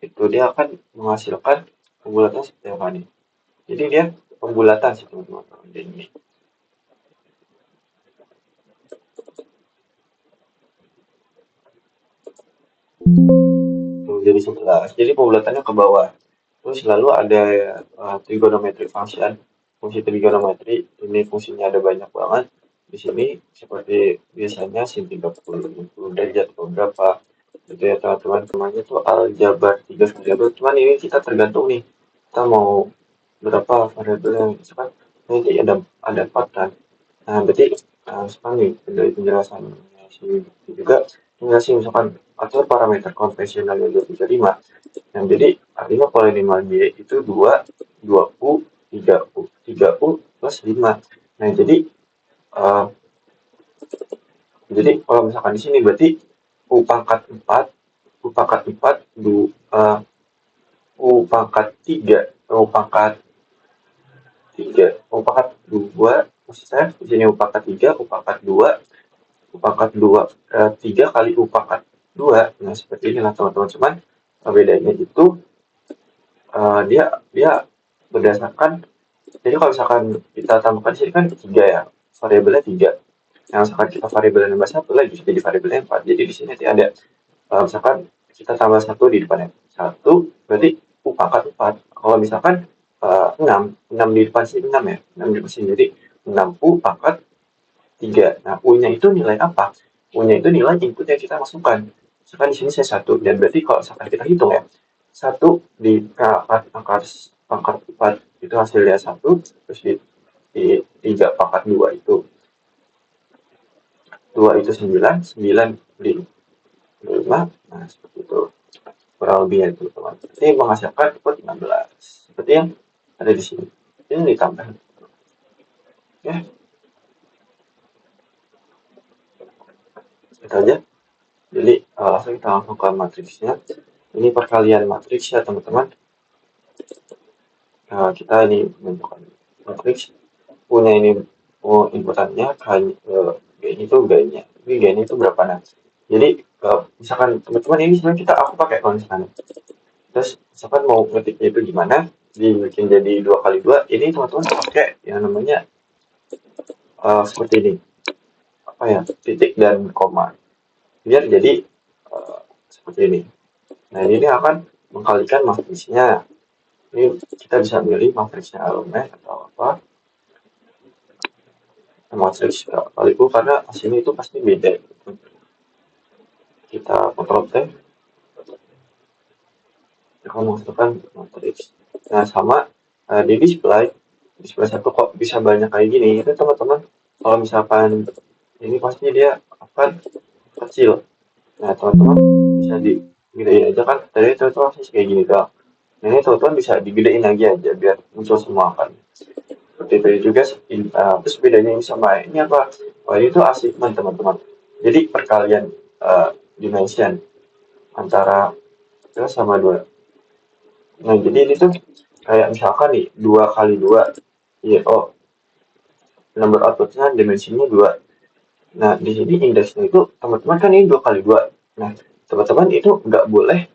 itu dia akan menghasilkan pembulatan seperti apa nih. Jadi dia pembulatan sih teman-teman. Ini. Tuh, jadi 11. Jadi pembulatannya ke bawah. Terus lalu ada trigonometric function. Fungsi trigonometri ini fungsinya ada banyak banget. Di sini seperti biasanya sin 30, 60 derajat atau berapa. Gitu ya teman-teman. Namanya tuh aljabar 3 variabel. Cuman ini kita tergantung nih. Kita mau berapa variabel yang misalkan nanti ada 4 kan. Nah, berarti misalkan nih dari penjelasan si juga sih misalkan atur parameter konvensional yang 235. Nah, jadi artinya polinomial Y itu 2U, 3U plus 5. Nah, uh, jadi kalau misalkan di sini berarti U pangkat 4, U pangkat 4, U pangkat 3, U pangkat 3, U pangkat 2, maksud saya di sini U pangkat 3, U pangkat 2, U pangkat 2, 3 kali U pangkat 2. Nah, seperti inilah teman-teman. Cuman bedanya itu dia dia berdasarkan, jadi kalau misalkan kita tambahkan sini kan 3 ya, variabelnya 3. Nah, misalkan kita variabel nambah 1 lagi bisa jadi variabelnya 4. Jadi di sini nanti ada misalkan kita tambah 1 di depannya. 1 berarti U pangkat 4. Kalau misalkan 6 di depan sini 6 ya. 6 di depan sini jadi 6U pangkat 3. Nah, U-nya itu nilai apa? U-nya itu nilai input yang kita masukkan. Misalkan di sini saya 1, dan berarti kalau misalkan kita hitung ya, 1 di pangkat 4 itu hasilnya 1, terus di 3 pangkat 2 itu 2 itu 9, 9 di 5, nah seperti itu. Kurang lebihnya itu teman. Ini menghasilkan input 16. Seperti yang ada di sini. Ini ditambah. Ya, itu aja. Jadi langsung kita langsung ke matriksnya. Ini perkalian matriks ya teman-teman. Kita ini menentukan matriks, punya ini inputannya, G itu G-nya. Ini G-nya itu berapa nah. Jadi misalkan teman-teman ini sebenarnya aku pakai konstan. Terus misalkan mau ngetiknya itu gimana, dibikin jadi 2 kali 2, ini teman-teman pakai yang namanya seperti ini. Apa ya? Titik dan koma. Biar jadi seperti ini. Nah, ini akan mengkalikan matriksnya. Ini kita bisa milih matriksnya elemen atau apa. Matriks kaliku karena hasilnya itu pasti beda. Kita kontrol T, kita masukkan matriks. Nah, sama di display satu kok bisa banyak kayak gini. Itu teman-teman, kalau misalkan ini pasti dia akan kecil. Nah, teman-teman bisa digedein aja kan. Tadi itu masih kayak gini doang. Nah, ini teman-teman bisa digedein lagi aja biar muncul semua kan. Seperti itu juga. Terus bedanya ini sama ini apa? Oh, ini tuh achievement teman-teman. Jadi perkalian dimension antara sama 2. Nah, jadi ini tuh kayak misalkan nih 2 kali 2. Iya, oh, number outputnya dimensinya 2. Nah, di sini indeksnya itu teman-teman kan ini 2 kali 2. Nah, teman-teman itu nggak boleh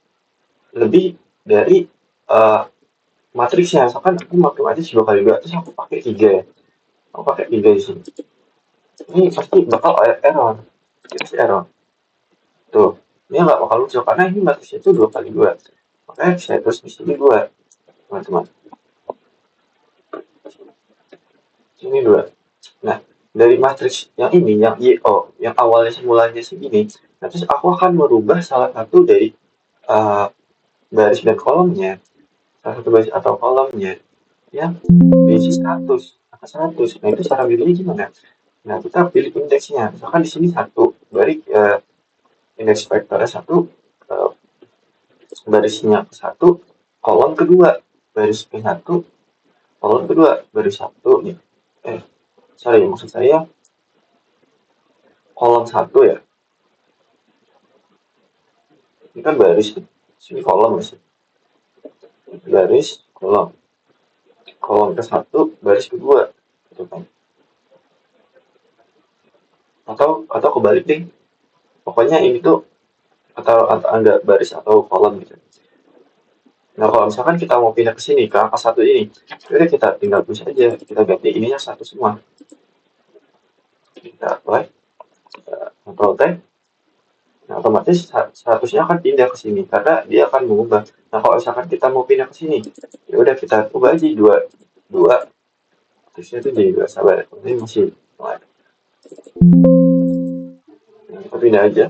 lebih dari matriksnya. Misalkan aku matematis 2 kali 2, terus aku pakai 3 ya. Aku pakai 3 di sini. Ini pasti bakal error. Pasti error. Tuh, ini nggak bakal lucu karena ini matriksnya itu 2 kali 2. Makanya saya terus di sini 2, teman-teman. Sini 2. Nah, dari matriks yang ini, yang YO, yang awalnya semulanya segini, nah terus aku akan merubah salah satu dari baris dan kolomnya, salah satu baris atau kolomnya, yang diisi 100, angka 100. Nah, itu cara pilihnya gimana? Nah, kita pilih indeksnya. Misalkan di sini 1, balik indeks vektornya 1, barisnya ke 1, kolom kedua, baris ke 1, kolom kedua, baris 1 nih. Sorry, maksud saya kolom 1 ya. Ini kan baris, sini kolom ya sih. Baris, kolom. kolom ke-1 baris kedua gitu kan, atau kebalik deh, pokoknya ini tuh atau enggak baris atau kolom gitu. Nah, kalau misalkan kita mau pindah ke sini, ke angka 1 ini, jadi kita tinggal tulis aja, kita ganti ininya 1 semua. Kita apply, kita Ctrl T, nah otomatis 100-nya akan pindah ke sini, karena dia akan mengubah. Nah, kalau misalkan kita mau pindah ke sini, ya udah kita ubah aja 2, terusnya itu jadi 2, sabar, ini masih nah, kita pindah aja.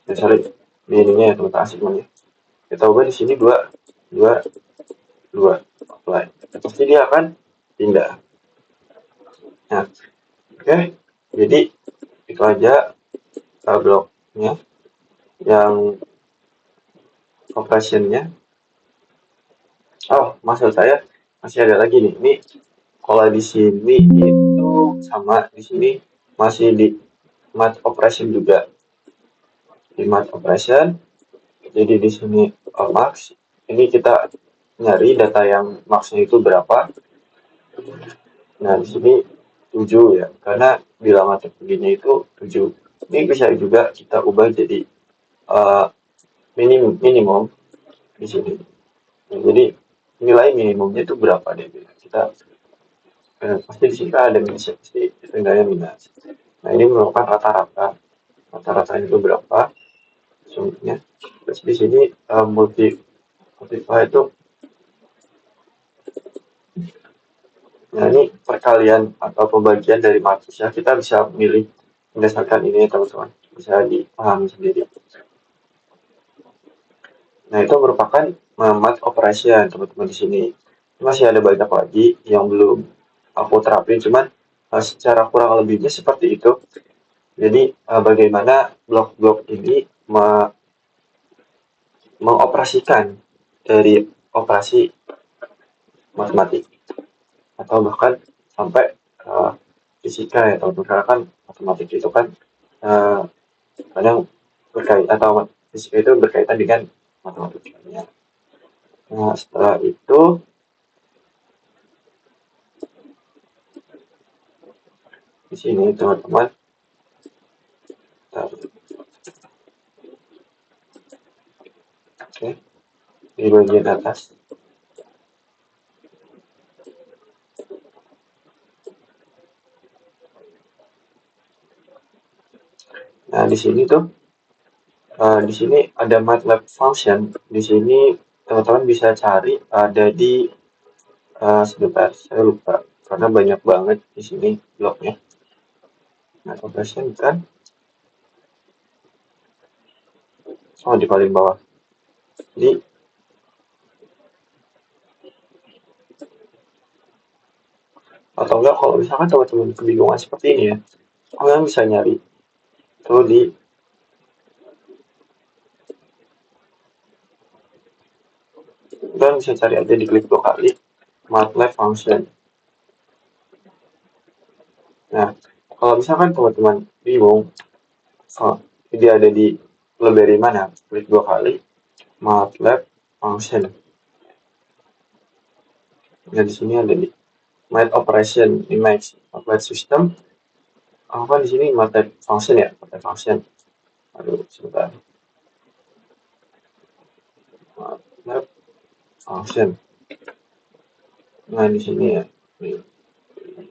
Ya, sorry, di ininya ya, teman-teman asik ya. Kita ubah di sini 2, 2, apply. Pasti dia akan pindah. Nah, oke, jadi itu aja bloknya yang operationnya. Oh, maksud saya masih ada lagi nih. Ini kalau di sini itu sama di sini masih di mat operation juga. Di mat operation, jadi di sini max. Ini kita nyari data yang maxnya itu berapa. Nah, di sini 7 ya, karena bilangan tertingginya itu 7. Ini bisa juga kita ubah jadi uh, minimum di sini. Nah, jadi nilai minimumnya itu berapa deh? Kita pasti di sini ada minus, pasti itu nilainya minus. Nah, ini merupakan rata-rata. Rata-ratanya itu berapa? Sumbernya. Terus di sini multiply itu, nah ini perkalian atau pembagian dari matriks ya. Kita bisa milih berdasarkan ini ya teman-teman. Bisa dipahami sendiri. Nah, itu merupakan mat operation teman-teman di sini. Masih ada banyak lagi yang belum aku terapin, cuman secara kurang lebihnya seperti itu. Jadi bagaimana blok-blok ini mengoperasikan dari operasi matematik atau bahkan sampai fisika ya teman-teman, karena kan matematik itu kan kadang berkaitan, atau fisika itu berkaitan dengan matematikanya. Nah, setelah itu di sini teman-teman, oke, di bagian atas. Nah, di sini tuh, di sini ada MATLAB function. Di sini teman-teman bisa cari ada di sebentar, saya lupa karena banyak banget di sini bloknya. Nah, operation kan, oh di paling bawah. Jadi atau enggak kalau misalkan teman-teman kebingungan seperti ini ya, kalian bisa nyari tuh di kalian bisa cari aja, di klik 2 kali MATLAB function. Nah, kalau misalkan teman-teman bingung dia ada di library mana, klik 2 kali MATLAB function. Nah, di sini ada di mat operation image MATLAB system. Apa di sini MATLAB function ya, MATLAB function. Aduh, sebentar. MATLAB function. Nah, di sini ya.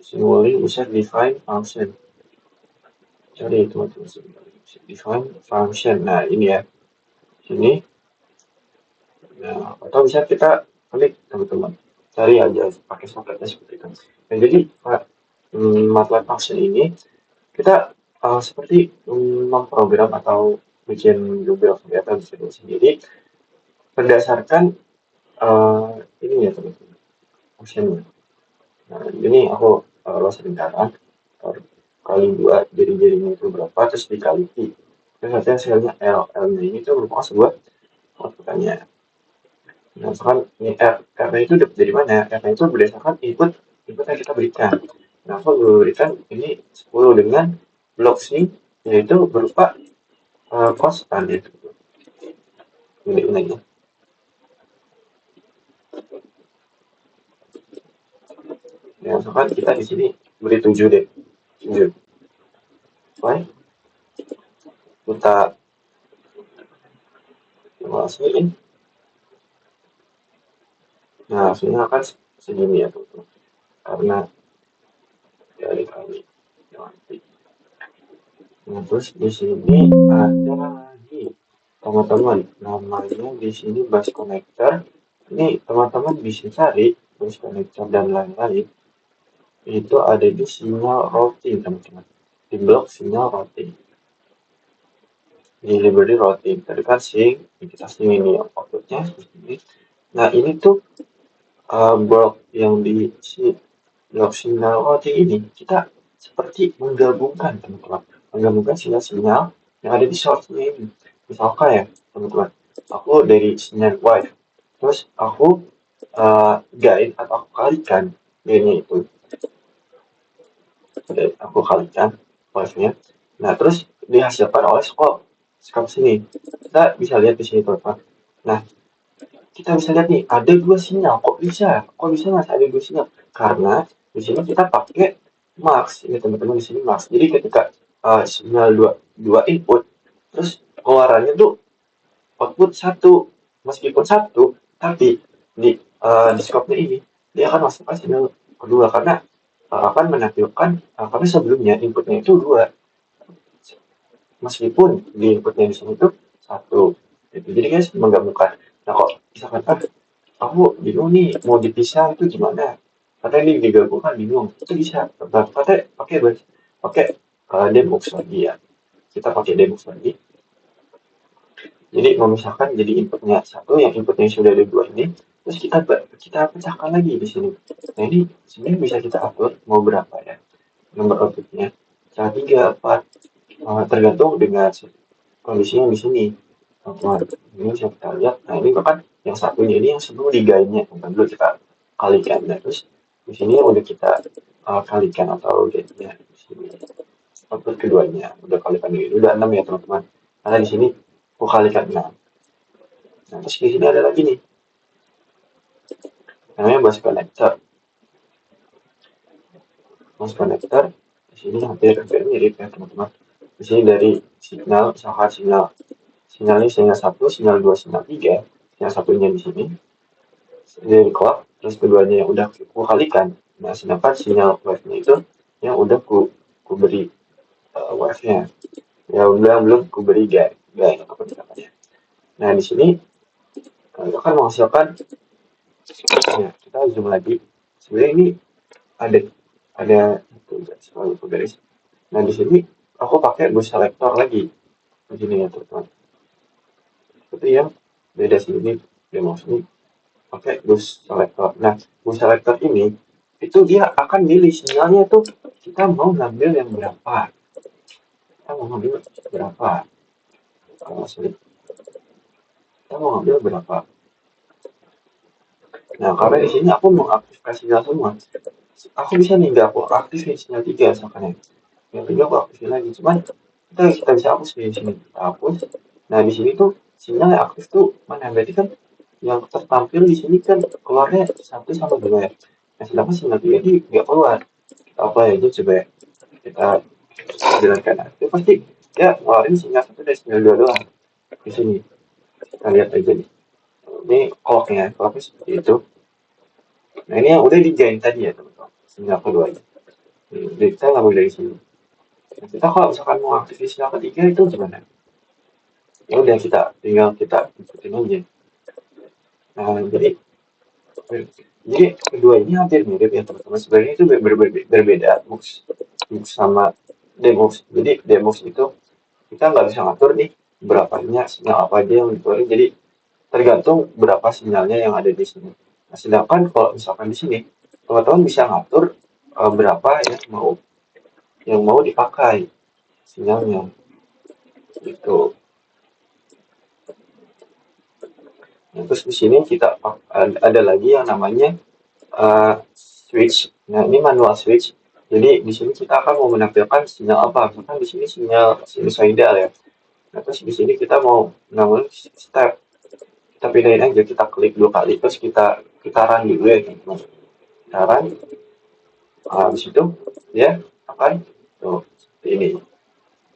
Simulink bisa define function. Cari teman-teman, define function. Nah, ini ya. Sini. Nah, atau bisa kita klik teman-teman. Cari aja pakai socketnya seperti itu. Nah, jadi MATLAB function ini kita seperti memprogram atau bikin Google atau bisa sendiri berdasarkan ini ya teman-teman, functionnya. Nah, ini aku lingkaran kali 2, jari-jarinya itu berapa, terus dikali pi. Terus nanti hasilnya L. L-nya ini tuh merupakan sebuah output-nya. Nah, misalkan ini R-nya itu dapat dari mana? R-nya itu berdasarkan input yang kita berikan. Nah, aku berikan ini 10 dengan blok string, yaitu berupa konstan ya. Ini aja. Ya, misalkan kita di sini beri 7 deh, 7. Baik, kita simulasiin. Nah, hasilnya akan segini ya, teman-teman. Karena dari kali nanti. Nah, terus di sini ada lagi teman-teman, namanya di sini bus connector. Ini teman-teman bisa cari bus connector dan lain-lain. Itu ada di sinyal routing, teman-teman. Di blok sinyal routing. Di library routing. Tadi kan sync, kita sync ini yang outputnya seperti ini. Nah, ini tuh blok yang di si blok sinyal routing ini kita seperti menggabungkan, teman-teman. Menggabungkan sinyal-sinyal yang ada di source-nya ini. Misalkan ya, teman-teman, aku dari sinyal Y, terus aku gain atau aku kalikan gainnya itu, aku kalikan Y-nya. Nah, terus dihasilkan oleh scope sini. Kita bisa lihat di sini, teman-teman. Nah, kita bisa lihat nih ada dua sinyal. Kok bisa mas ada dua sinyal? Karena di sini kita pakai max, ini teman-teman, di sini max. Jadi ketika sinyal dua input, terus keluarannya tuh output satu, meskipun satu, tapi di scope-nya ini dia akan masukkan sinyal kedua, karena akan menampilkan, karena sebelumnya inputnya itu dua, meskipun di inputnya di sini tuh satu. Jadi guys, menggabungkan. Nah, kok misalkan aku bingung nih mau dipisah itu gimana, katanya ini digabungkan bingung, itu bisa. Katanya pakai demux lagi ya, kita pakai demux lagi. Jadi memisahkan, jadi inputnya satu, yang inputnya sudah ada dua ini, terus kita pecahkan lagi di sini. Nah, ini sebenarnya bisa kita atur mau berapa ya nomor outputnya, bisa 3, 4, tergantung dengan kondisinya di sini. Ini bisa kita lihat. Nah, ini bahkan yang satunya ini yang sebelum digainnya, dulu kita kalikan. Nah, terus di sini udah kita kalikan atau gainnya di sini. Output keduanya udah kalikan ini udah 6 ya, teman-teman. Karena di sini aku kalikan 6. Nah, terus di sini ada lagi nih, namanya bus connector. Bus connector di sini hampir mirip ya, teman-teman. Di sini dari sinyal, misalkan sinyal ini sinyal 1, sinyal 2, sinyal 3. Sinyal satunya di sini dari clock, terus keduanya yang udah ku kalikan. Nah, sedangkan sinyal wave-nya itu yang udah ku beri wave-nya. Ya udah belum ku beri gain atau pendekatannya. Nah, di sini akan menghasilkan, ya, kita zoom lagi. Sebenarnya ini ada itu selalu garis. Nah, di sini aku pakai bus selector lagi di sini ya, teman-teman. Seperti yang beda sih, ini demo ini pakai bus selector. Nah, bus selector ini itu dia akan milih sinyalnya tuh, kita mau ngambil yang berapa, berapa kalau kita mau ngambil berapa. Nah, karena di sini aku mau aktifkan sinyal semua, aku bisa nih nggak aku aktifin sinyal 3 misalkan ya, yang 3 aku aktifin lagi, cuman kita bisa hapus di sini, kita hapus. Nah, di sini tuh sinyal yang aktif tuh mana, berarti kan yang tertampil di sini kan keluarnya 1 sama 2 ya. Nah, sedangkan sinyal 3 ini nggak keluar. Kita apa ya, itu coba ya, kita jalankan. Nah, itu pasti dia ngeluarin sinyal 1 dan sinyal 2 doang di sini. Kita lihat aja nih, ini clocknya seperti itu. Nah, ini yang udah digain tadi ya, teman-teman, sinyal kedua ini. Jadi kita ngambil dari sini. Nah, kita kalau misalkan mau aktifin sinyal ketiga itu gimana? Ya udah, kita ikutin aja. Nah, jadi kedua ini hampir mirip ya, teman-teman. Sebenarnya itu berbeda mux sama demux. Jadi demux itu kita nggak bisa ngatur nih berapanya sinyal apa aja yang dikeluarin. Jadi tergantung berapa sinyalnya yang ada di sini. Nah, sedangkan kalau misalkan di sini teman-teman bisa ngatur berapa yang mau dipakai sinyalnya gitu. Nah, terus di sini kita ada lagi yang namanya switch. Nah, ini manual switch. Jadi di sini kita akan mau menampilkan sinyal apa? Misalkan di sini sinyal sinusoidal ya. Nah, terus di sini kita mau namun step. Kita pindahin aja, kita klik 2 kali, terus kita run dulu ya, teman-teman. Kita run. Habis itu dia akan tuh seperti ini,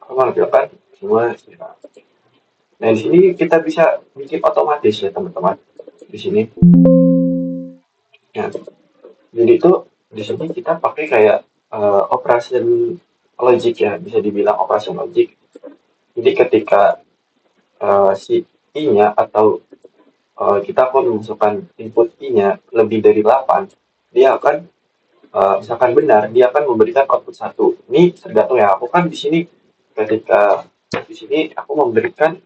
akan menampilkan semua sifat. Nah, di sini kita bisa bikin otomatis ya teman-teman. Di sini, nah, jadi itu di sini kita pakai kayak operation logic ya, bisa dibilang operation logic. Jadi ketika si i-nya atau kita akan memasukkan input i-nya lebih dari 8, dia akan misalkan benar, dia akan memberikan output satu. Ini tergantung ya. Aku kan di sini ketika di sini aku memberikan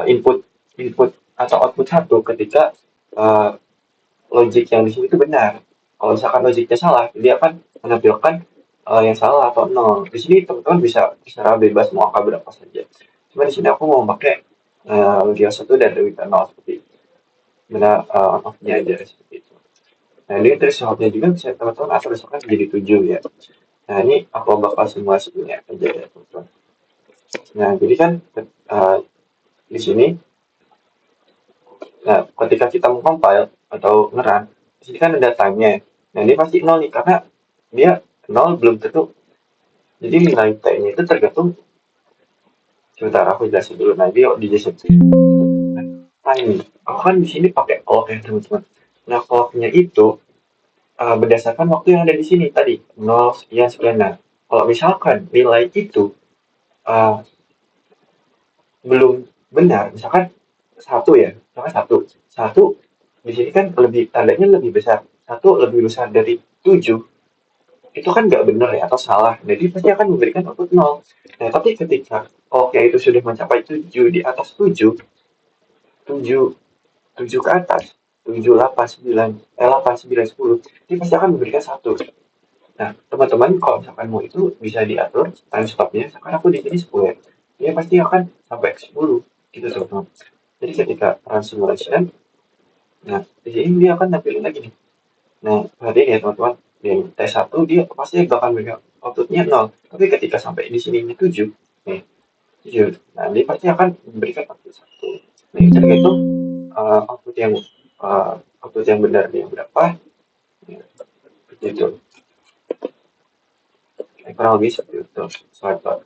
input input atau output satu ketika uh, logik yang di sini itu benar. Kalau misalkan logiknya salah, dia akan menampilkan yang salah atau nol. Di sini teman-teman bisa secara bebas mau angka berapa saja. Cuma di sini aku mau pakai logika satu dan logika nol seperti itu. Benar off-nya aja seperti itu. Nah, ini thresholdnya juga bisa teman-teman atur misalkan menjadi 7 ya. Nah, ini aku bakal simulasinya aja ya teman-teman. Nah, jadi kan uh, di sini, nah ketika kita compile atau ngeran, di sini kan ada time-nya. Nah, ini pasti nol nih karena dia nol belum tentu. Jadi nilai t-nya itu tergantung. Sebentar aku jelasin dulu. Nah, dia dijelasin. Nah, time. Aku kan di sini pakai clock ya teman-teman. Nah, clock-nya itu berdasarkan waktu yang ada di sini tadi 0 sekian sekian. Nah, kalau misalkan nilai itu uh, belum benar, misalkan satu ya, misalkan satu, satu di sini kan lebih tandanya lebih besar, satu lebih besar dari 7, itu kan nggak benar ya atau salah, jadi pasti akan memberikan output nol. Nah, tapi ketika oke itu sudah mencapai 7 di atas 7, 7 7 ke atas, 7 8 9 8 9 10, ini pasti akan memberikan satu. Nah, teman-teman kalau misalkan mau itu bisa diatur time stopnya. Misalkan aku di sini 10 ya, dia pasti akan sampai 10 gitu teman-teman. Jadi ketika run simulation, nah di sini dia akan tampilin lagi nih. Nah, perhatiin ya teman-teman, di T1 dia pasti bakal memberikan outputnya 0. Tapi ketika sampai di sini 7, nih 7, nah dia pasti akan memberikan output 1. Nah, itu tergantung output yang benar dia berapa. Ya, seperti itu. Kurang lebih seperti itu. Selector.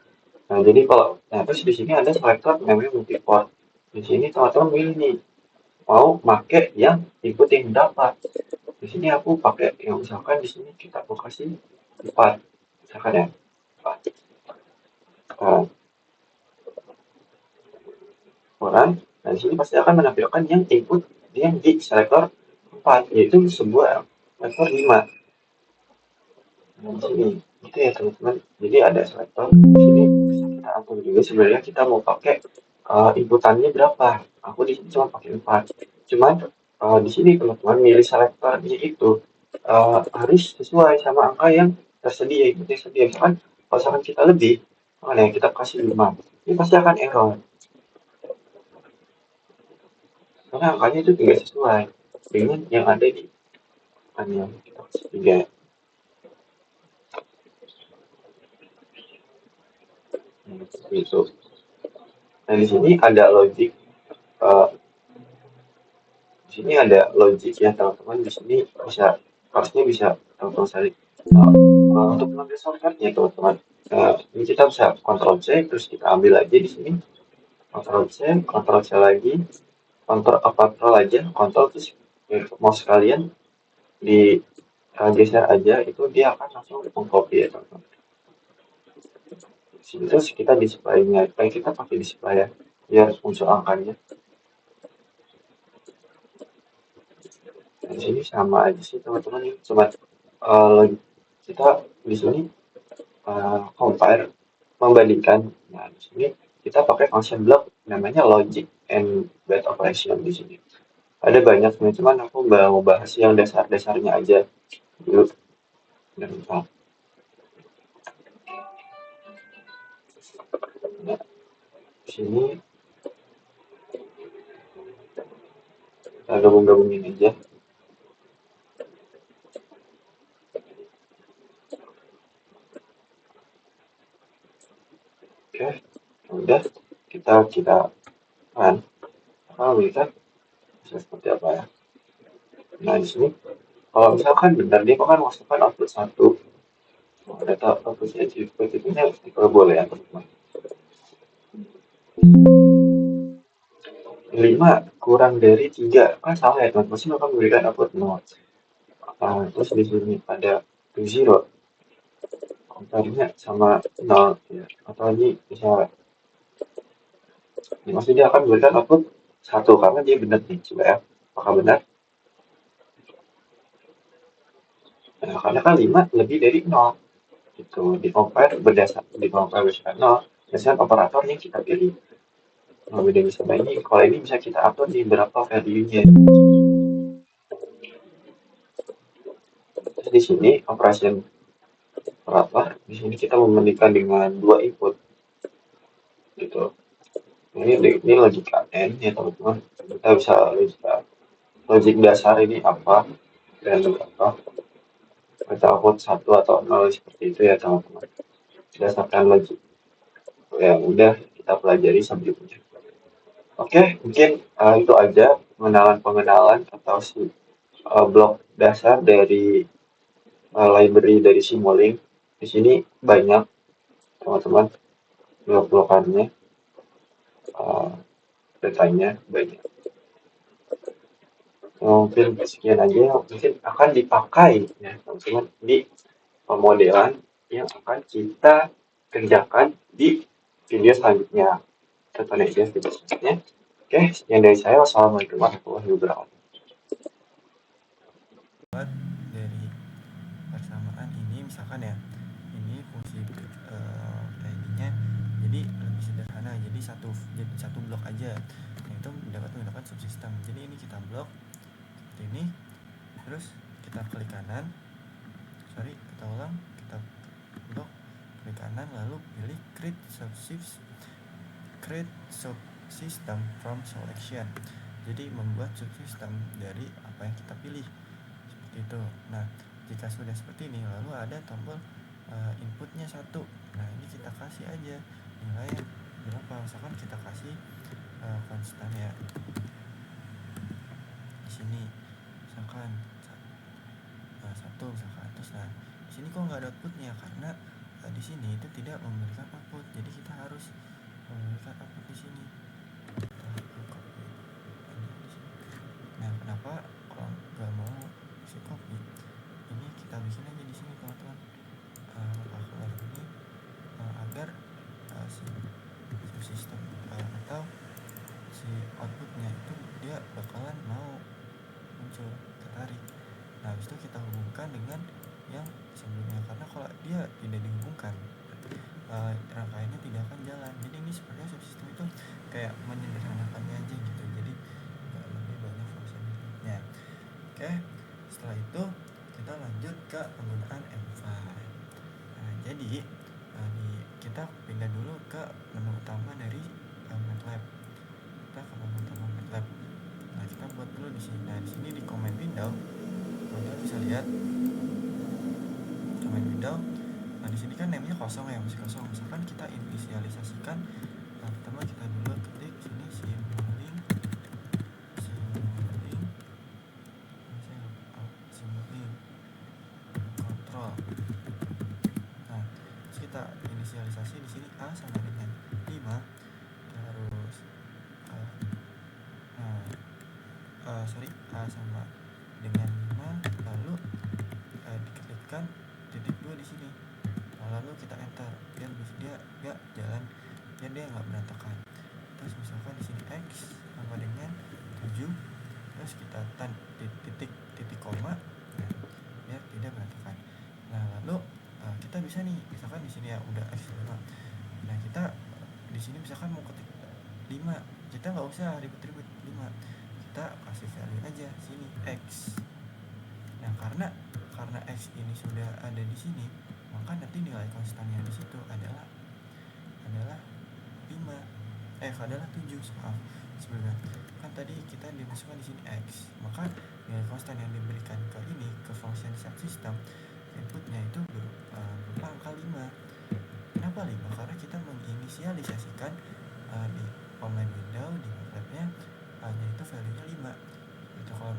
Nah, jadi kalau nah terus di sini ada selector namanya multiport. Di sini teman-teman milih nih mau pakai yang input yang dapat. Di sini aku pakai yang misalkan di sini kita aku kasih 4, misalkan ya 4 orang. Nah, di sini pasti akan menampilkan yang input yang di selector 4, yaitu sebuah selector 5. Nah, di sini gitu ya teman-teman. Jadi ada selector di sini bisa kita atur juga sebenarnya kita mau pakai inputannya berapa. Aku di sini cuma pakai 4. Cuman di sini teman-teman milih selektornya itu harus sesuai sama angka yang tersedia, input yang tersedia. Misalkan kalau misalkan kita lebih, mana ya kita kasih 5, ini pasti akan error karena angkanya itu tidak sesuai dengan yang ada di yang kita kasih 3. Nah, seperti itu. Nah, di sini ada logic uh, di sini ada logic ya teman-teman. Di sini bisa harusnya bisa teman-teman cari untuk mengambil shortcutnya teman-teman. Ini kita bisa Ctrl C terus kita ambil aja di sini, Ctrl C lagi, Ctrl aja, Ctrl terus mouse kalian di geser aja, itu dia akan langsung mengcopy ya teman-teman. Di sini terus kita display-nya, kayak kita pakai display ya, biar muncul angkanya. Di sini sama aja sih teman-teman, cuma kita di sini compare membandingkan. Nah, di sini kita pakai function block namanya logic and wait operation di sini. Ada banyak cuman aku mau bahas yang dasar-dasarnya aja dulu. Dan nah, di sini kita gabung-gabungin aja. Oke, udah kita kan lihat bisa seperti apa ya. Nah, di sini kalau misalkan benar dia akan masukkan output 1. data outputnya seperti itu boleh ya teman-teman. 5 kurang dari 3 kan salah ya teman-teman, masih akan memberikan output 0. Terus di sini ada to zero, komparnya sama 0 ya. Atau ini bisa, ini maksudnya dia akan memberikan output 1 karena dia benar nih, coba ya. Apakah benar? Nah, karena kan 5 lebih dari 0. Itu berdasarkan 0, berdasarkan operatornya kita pilih. Nah, beda sama ini, kalau ini bisa kita atur di berapa value-nya. Terus di sini operation berapa? Di sini kita membandingkan dengan 2 input. Gitu. Ini logika N ya teman-teman. Kita bisa logik dasar ini apa dan apa. Kita output 1 atau 0 seperti itu ya teman-teman. Berdasarkan logik yang udah kita pelajari sebelumnya. Oke, mungkin itu aja pengenalan atau blok dasar dari library dari Simulink. Di sini banyak teman-teman blok-blokannya, datanya banyak. Mungkin sekian aja, mungkin akan dipakai ya teman-teman di pemodelan yang akan kita kerjakan di video selanjutnya. Tonton aja video selanjutnya. Oke, sekian dari saya. Wassalamualaikum warahmatullahi wabarakatuh. Dari persamaan ini misalkan ya, ini fungsi ID-nya jadi lebih sederhana, jadi satu blok aja, itu dapat menggunakan subsistem. Jadi ini kita blok seperti ini, terus kita klik kanan, kita blok klik kanan, lalu pilih create subsystem from selection. Jadi membuat subsistem dari apa yang kita pilih, seperti itu. Nah, jika sudah seperti ini, lalu ada tombol inputnya 1. Nah, ini kita kasih aja nilai berapa, misalkan kita kasih konstan ya di sini, misalkan 1 misalkan. Terus nah, di sini kok nggak ada outputnya karena di sini itu tidak memberikan output, jadi kita harus memberikan output di sini. Nah, kenapa kalau nggak mau si copy, ini kita bikin aja di sini teman-teman, calculator ini agar si subsystem atau si outputnya itu dia bakalan mau muncul, tertarik. Nah, habis itu kita hubungkan dengan yang sebelumnya, karena kalau dia tidak dihubungkan rangkaiannya tidak akan jalan. Jadi ini sebenarnya subsistem itu kayak menyederhanakannya aja gitu, jadi nggak lebih banyak fungsinya. Oke, setelah itu kita lanjut ke penggunaan M-File. Nah, jadi kita pindah dulu ke menu utama dari MATLAB. Kita ke menu utama MATLAB. Nah, kita buat dulu di sini. Nah, di sini di command window, kalian bisa lihat command window. Nah, di sini kan namanya kosong ya, masih kosong. Misalkan kita inisialisasikan, pertama kita dulu ketik sini Simulink control. Nah, terus kita inisialisasi di sini A sama dengan 5, terus A sama dengan 5, lalu diketikkan titik 2 di sini. Nah, lalu kita enter biar dia nggak jalan, biar dia nggak berantakan. Terus misalkan di sini X sama dengan 7, terus kita titik koma, nah, biar tidak berantakan. Nah, lalu kita bisa nih, misalkan di sini ya udah X 5. Nah, kita di sini misalkan mau ketik 5, kita nggak usah ribet-ribet 5, kita kasih value aja sini X. Nah, karena X ini sudah ada di sini, maka nanti nilai konstannya di situ adalah 7, sebenarnya kan tadi kita dimasukkan di sini X, maka nilai konstan yang diberikan ke ini, ke function subsystem inputnya itu berupa angka 5. Kenapa 5? Karena kita menginisialisasikan di command window di MATLAB-nya yaitu value-nya 5. Itu kalau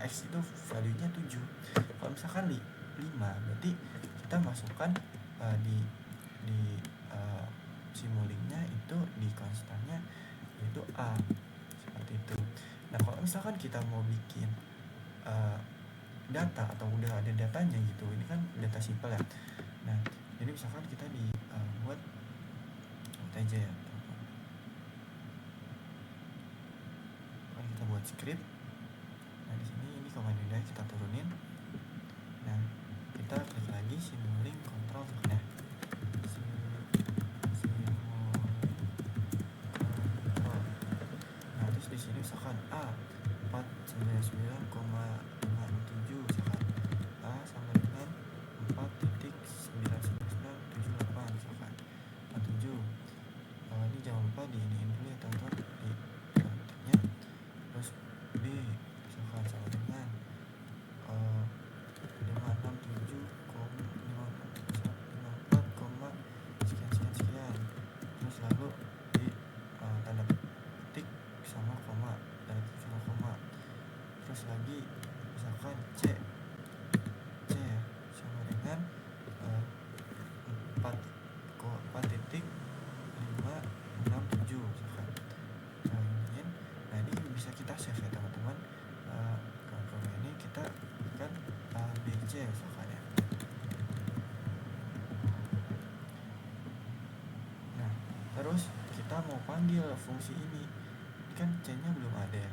X itu value-nya 7. Kalau misalkan 5, berarti kita masukkan di simulingnya itu di konstannya yaitu A, seperti itu. Nah kalau misalkan kita mau bikin data atau udah ada datanya gitu, ini kan data simple ya. Nah jadi misalkan kita buat aja ya, kita buat script. Nah di sini ini command udah kita turunin. Nah kita klik lagi simulink control ya. Nah terus di sini misalkan A 499,57 misalkan A sama dengan 4.99978 misalkan 47. Ini jangan lupa diiniin dulu ya teman-teman, di konteknya. Terus B misalkan sama dengan 567,54, sekian. Terus lalu di tanda petik sama koma, tanda petik sama koma. Terus lagi misalkan C ya, sama dengan 4.567 misalkan. Nah ini bisa kita save ya teman-teman. Kalau ini kita kan ABC misalkan ya. Nah terus kita mau panggil fungsi ini kan C nya belum ada ya,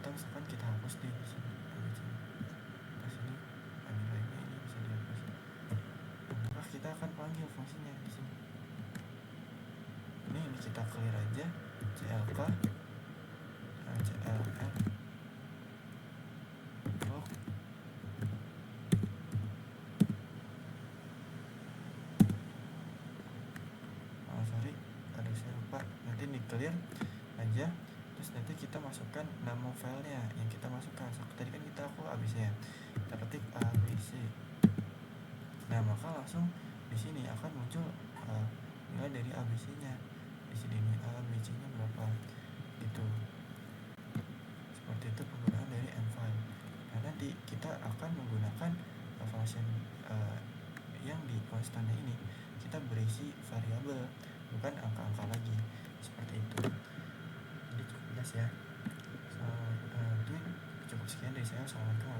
atau misalkan kita hapus di sini pas ini nilainya ini bisa dihapus. Maka kita akan panggil fungsinya di sini. Ini kita clear aja CLK CLR log. Sorry, saya lupa, nanti di clear aja. Terus nanti kita masukkan nama filenya yang kita masukkan. Tadi kan aku ABC ya, kita ketik ABC. Nah maka langsung di sini akan muncul nilai dari ABC-nya. Di sini nih ABC-nya berapa gitu. Seperti itu penggunaan dari M-file. Nah nanti kita akan menggunakan function yang di konstannya ini kita berisi variabel, bukan angka-angka lagi, seperti itu. Jadi cukup jelas ya. Cukup sekian dari saya. Assalamualaikum.